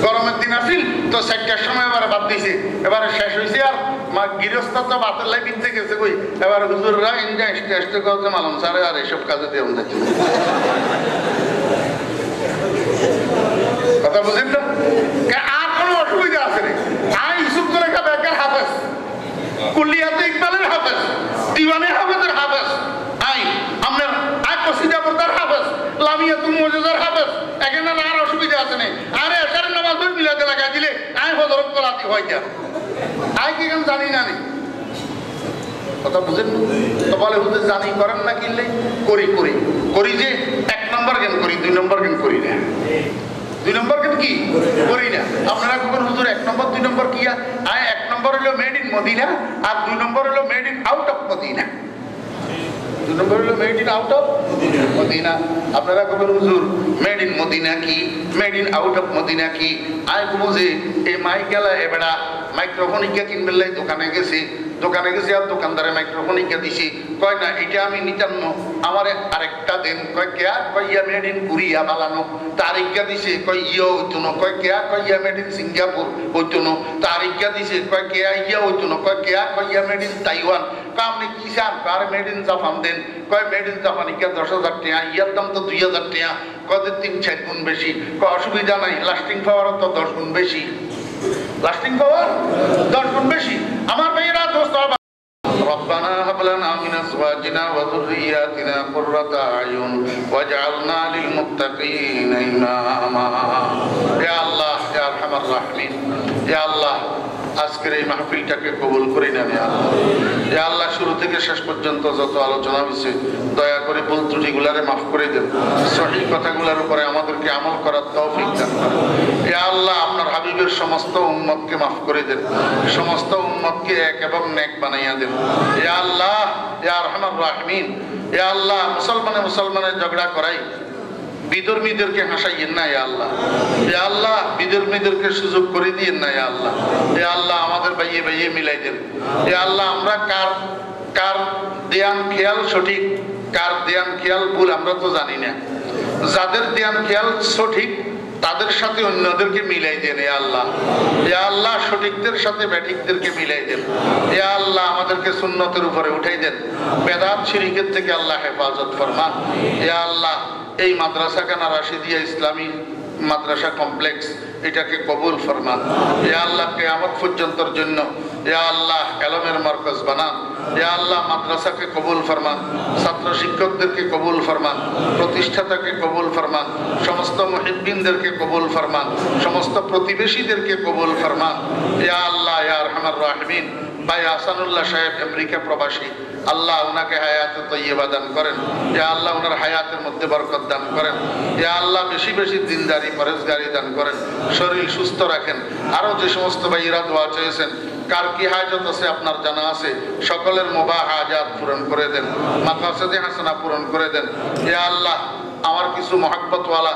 গরমের দিন আসিল তো সাজ্জার সময় এবারে বাদ দিয়েছে, এবারে শেষ হয়েছে। আর মা গৃহস্থ তো বাতের লাই কিনতে গেছে কই, এবার হুজুররা ইন্ডিয়া স্টেস্টে করছে মালুম সারে আর এসব কাজে দেওয়া যাচ্ছে কথা বুঝেন না? আর কোনো অসুবিধা আছে না। আই ইউসুফ করে বেকার হাফেজ, কুল্লিয়াতে ইকবালের হাফেজ, দিওয়ানে হাফেজের হাফেজ, আই আপনার আই কসিদা বর্দার হাফেজ, লামিয়াতুল মুজিজার হাফেজ, এখানে আর অসুবিধা আছে না। আরে এশারের নামাজ ধরে মিলাতে লাগাই দিলে আই হযরত কলাতি হয় যা আই কি কেন জানি না নি কথা বুঝেন তো বলে হুজুর জানি করেন না কিনলে করি করি করি যে 1 নম্বর কেন করি 2 নম্বর কেন করি না 2 নম্বর কেন কি করি না। আপনারা কোন হুজুর 1 নম্বর 2 নম্বর কি আয় 1 নম্বর হলো মেড ইন মদিনা আর 2 নম্বর হলো made in out of Medina. 2 নম্বর হলো made in out of Medina. আপনারা কোন হুজুর মেড ইন মদিনা কি made in out of Medina কি আয় বুঝে এই মাইক গেলা এবেড়া মাইক্রোফোন ইকা কিনবে লাই দোকানে গেছে আর দোকানদারে মাইক্রোফোন ইকা দিছি কয় না এটা আমি নিতান্ন আমার আরেকটা দেন কয় কেয়া কয় ইয়া মেড ইন কোরিয়া বানানো তার ইকা দিছে কয় ইয়া হইতো না কয় কেয়া কয় ইয়া মেড ইন সিঙ্গাপুর হইতো না তার ইকা দিছে কয় কেয়া ইয়া হইতো না কয় কেয়া কয় ইয়া মেড ইন তাইওয়ান কয় আপনি কি চান আর মেড ইন জাপান দেন কয় মেড ইন জাপান ইকা 10,000 টাকা ইয়ার দাম তো 2,000 টাকা কয় 3-4 গুণ বেশি কয় অসুবিধা নাই লাস্টিং পাওয়ার তো 10 গুণ বেশি লাস্টিং পাওয়ার 10 গুণ বেশি। আমার ভাইয়েরা দোস্ত ربنا هب لنا من أزواجنا وذرياتنا قرة أعين واجعلنا للمتقين إماما يا الله يا أرحم الراحمين يا الله আজকের এই মাহফিলটাকে কবুল করে নেন ইয়া আল্লাহ শুরু থেকে শেষ পর্যন্ত যত আলোচনা হয়েছে দয়া করে ভুল ত্রুটিগুলারে মাফ করে দেন সঠিক কথাগুলোর উপরে আমাদেরকে আমল করার তৌফিক দান করেন ইয়া আল্লাহ আপনার হাবিবের সমস্ত উম্মতকে মাফ করে দেন সমস্ত উম্মতকে এক এবং নেক বানাইয়া দেন ইয়া আল্লাহ ইয়া আরহামার রাহিমিন ইয়া আল্লাহ মুসলমানের ঝগড়া করাই বিধর্মীদেরকে হাসাইয়েন না ইয়া আল্লাহ ইয়া আল্লাহ বিধর্মীদেরকে সুযোগ করে দিয়েন না ইয়া আল্লাহ ইয়া আল্লাহ আমাদের বাইয়ে মিলাই দেন ইয়া আল্লাহ আমরা কার ধ্যান খেয়াল সঠিক কার ধ্যান খেয়াল ভুল আমরা তো জানি না যাদের ধ্যান খেয়াল সঠিক তাদের সাথে অন্যদেরকে মিলাই দেন ইয়া আল্লাহ ইয়া আল্লাহ সঠিকদের সাথে ব্যাঠিকদেরকে মিলাই দেন ইয়া আল্লাহ আমাদেরকে সুন্নতের উপরে উঠাই দেন বেদাত শিরকের থেকে আল্লাহ হেফাজত ফরমান ইয়া আল্লাহ এই মাদ্রাসাখানা রাশিদিয়া ইসলামী মাদ্রাসা কমপ্লেক্স এটাকে কবুল ফরমান ইয়া আল্লাহ কিয়ামত পর্যন্তর জন্য ইয়া আল্লাহ ইলমের মারকাজ বানান ইয়া আল্লাহ মাদ্রাসাকে কবুল ফরমান ছাত্র শিক্ষকদেরকে কবুল ফরমান প্রতিষ্ঠাতাকে কবুল ফরমান সমস্ত মুহিব্বিনদেরকে কবুল ফরমান সমস্ত প্রতিবেশীদেরকে কবুল ফরমান ইয়া আল্লাহ ইয়া আরহামার রাহিমিন ভাই আহসানুল্লাহ সাহেব আমেরিকা প্রবাসী আল্লাহ ওনাকে হায়াতে তৈয়বা দান করেন ইয়া আল্লাহ ওনার হায়াতের মধ্যে বরকত দান করেন ইয়া আল্লাহ বেশি বেশি দিনদারি পরেজগারি দান করেন শরীর সুস্থ রাখেন আরো যে সমস্ত ভাইয়েরা দোয়া চেয়েছেন কার কি হাজত আছে আপনার জানা আছে সকলের মুবাহ হাজাত পূরণ করে দেন মাকাসিদে হাসানা পূরণ করে দেন ইয়া আল্লাহ আমার কিছু মহব্বতওয়ালা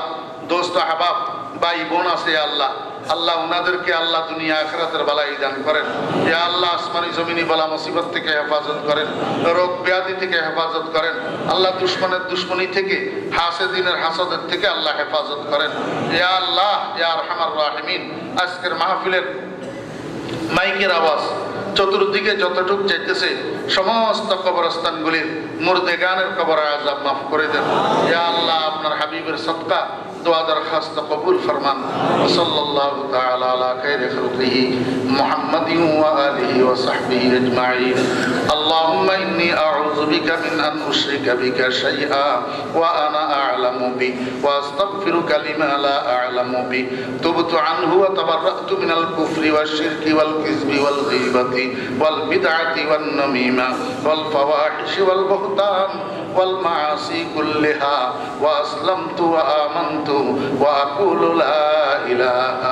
দোস্ত আহবাব ভাই বোন আছে আল্লাহ আল্লাহ উনাদেরকে আল্লাহ দুনিয়া আখিরাতের বালাই দান করেন ইয়া আল্লাহ আসমানি জমিনি বালা মুসিবত থেকে হেফাজত করেন রোগ ব্যাধি থেকে হেফাজত করেন আল্লাহ দুশমনের দুশমনি থেকে হাসেদিনের হাসদের থেকে আল্লাহ হেফাজত করেন ইয়া আল্লাহ ইয়া আরহামার রাহিমিন আজকের মাহফিলের মাইকের আওয়াজ চতুর্দিকে যতটুক চাইতেছে সমস্ত কবরস্থানগুলির মুর্দেগানের কবর আযাব মাফ করে দেন ইয়া আল্লাহ আপনার হাবিবের সদকা দোয়া দরখাস্ত কবুল ফরমান সাল্লাল্লাহু তাআলা আলা খাইরি খালকিহি মুহাম্মাদিন ওয়া আলিহি ওয়া সাহবিহি আজমাইন আল্লাহুম্মা ইন্নী আউযু বিকা মিন আন উশরিকা বিকা শাইআ ওয়া আনা আ'লামু বি ওয়া আস্তাগফিরুকা লিমা লা আ'লামু বি তুবতু আনহু ওয়া তাবাররাতু মিনাল কুফরি ওয়াশ শিরকি ওয়াল কিযবি ওয়াল গীবাতি ওয়াল বিদআতি ওয়ান নামিমা ওয়াল ফাওয়াহিশি ওয়াল বুহতান ওয়াল মাআসি কুল্লিহা ওয়া আসলামতু ওয়া আমানতু وأقول لا إله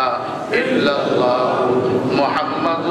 إلا الله محمد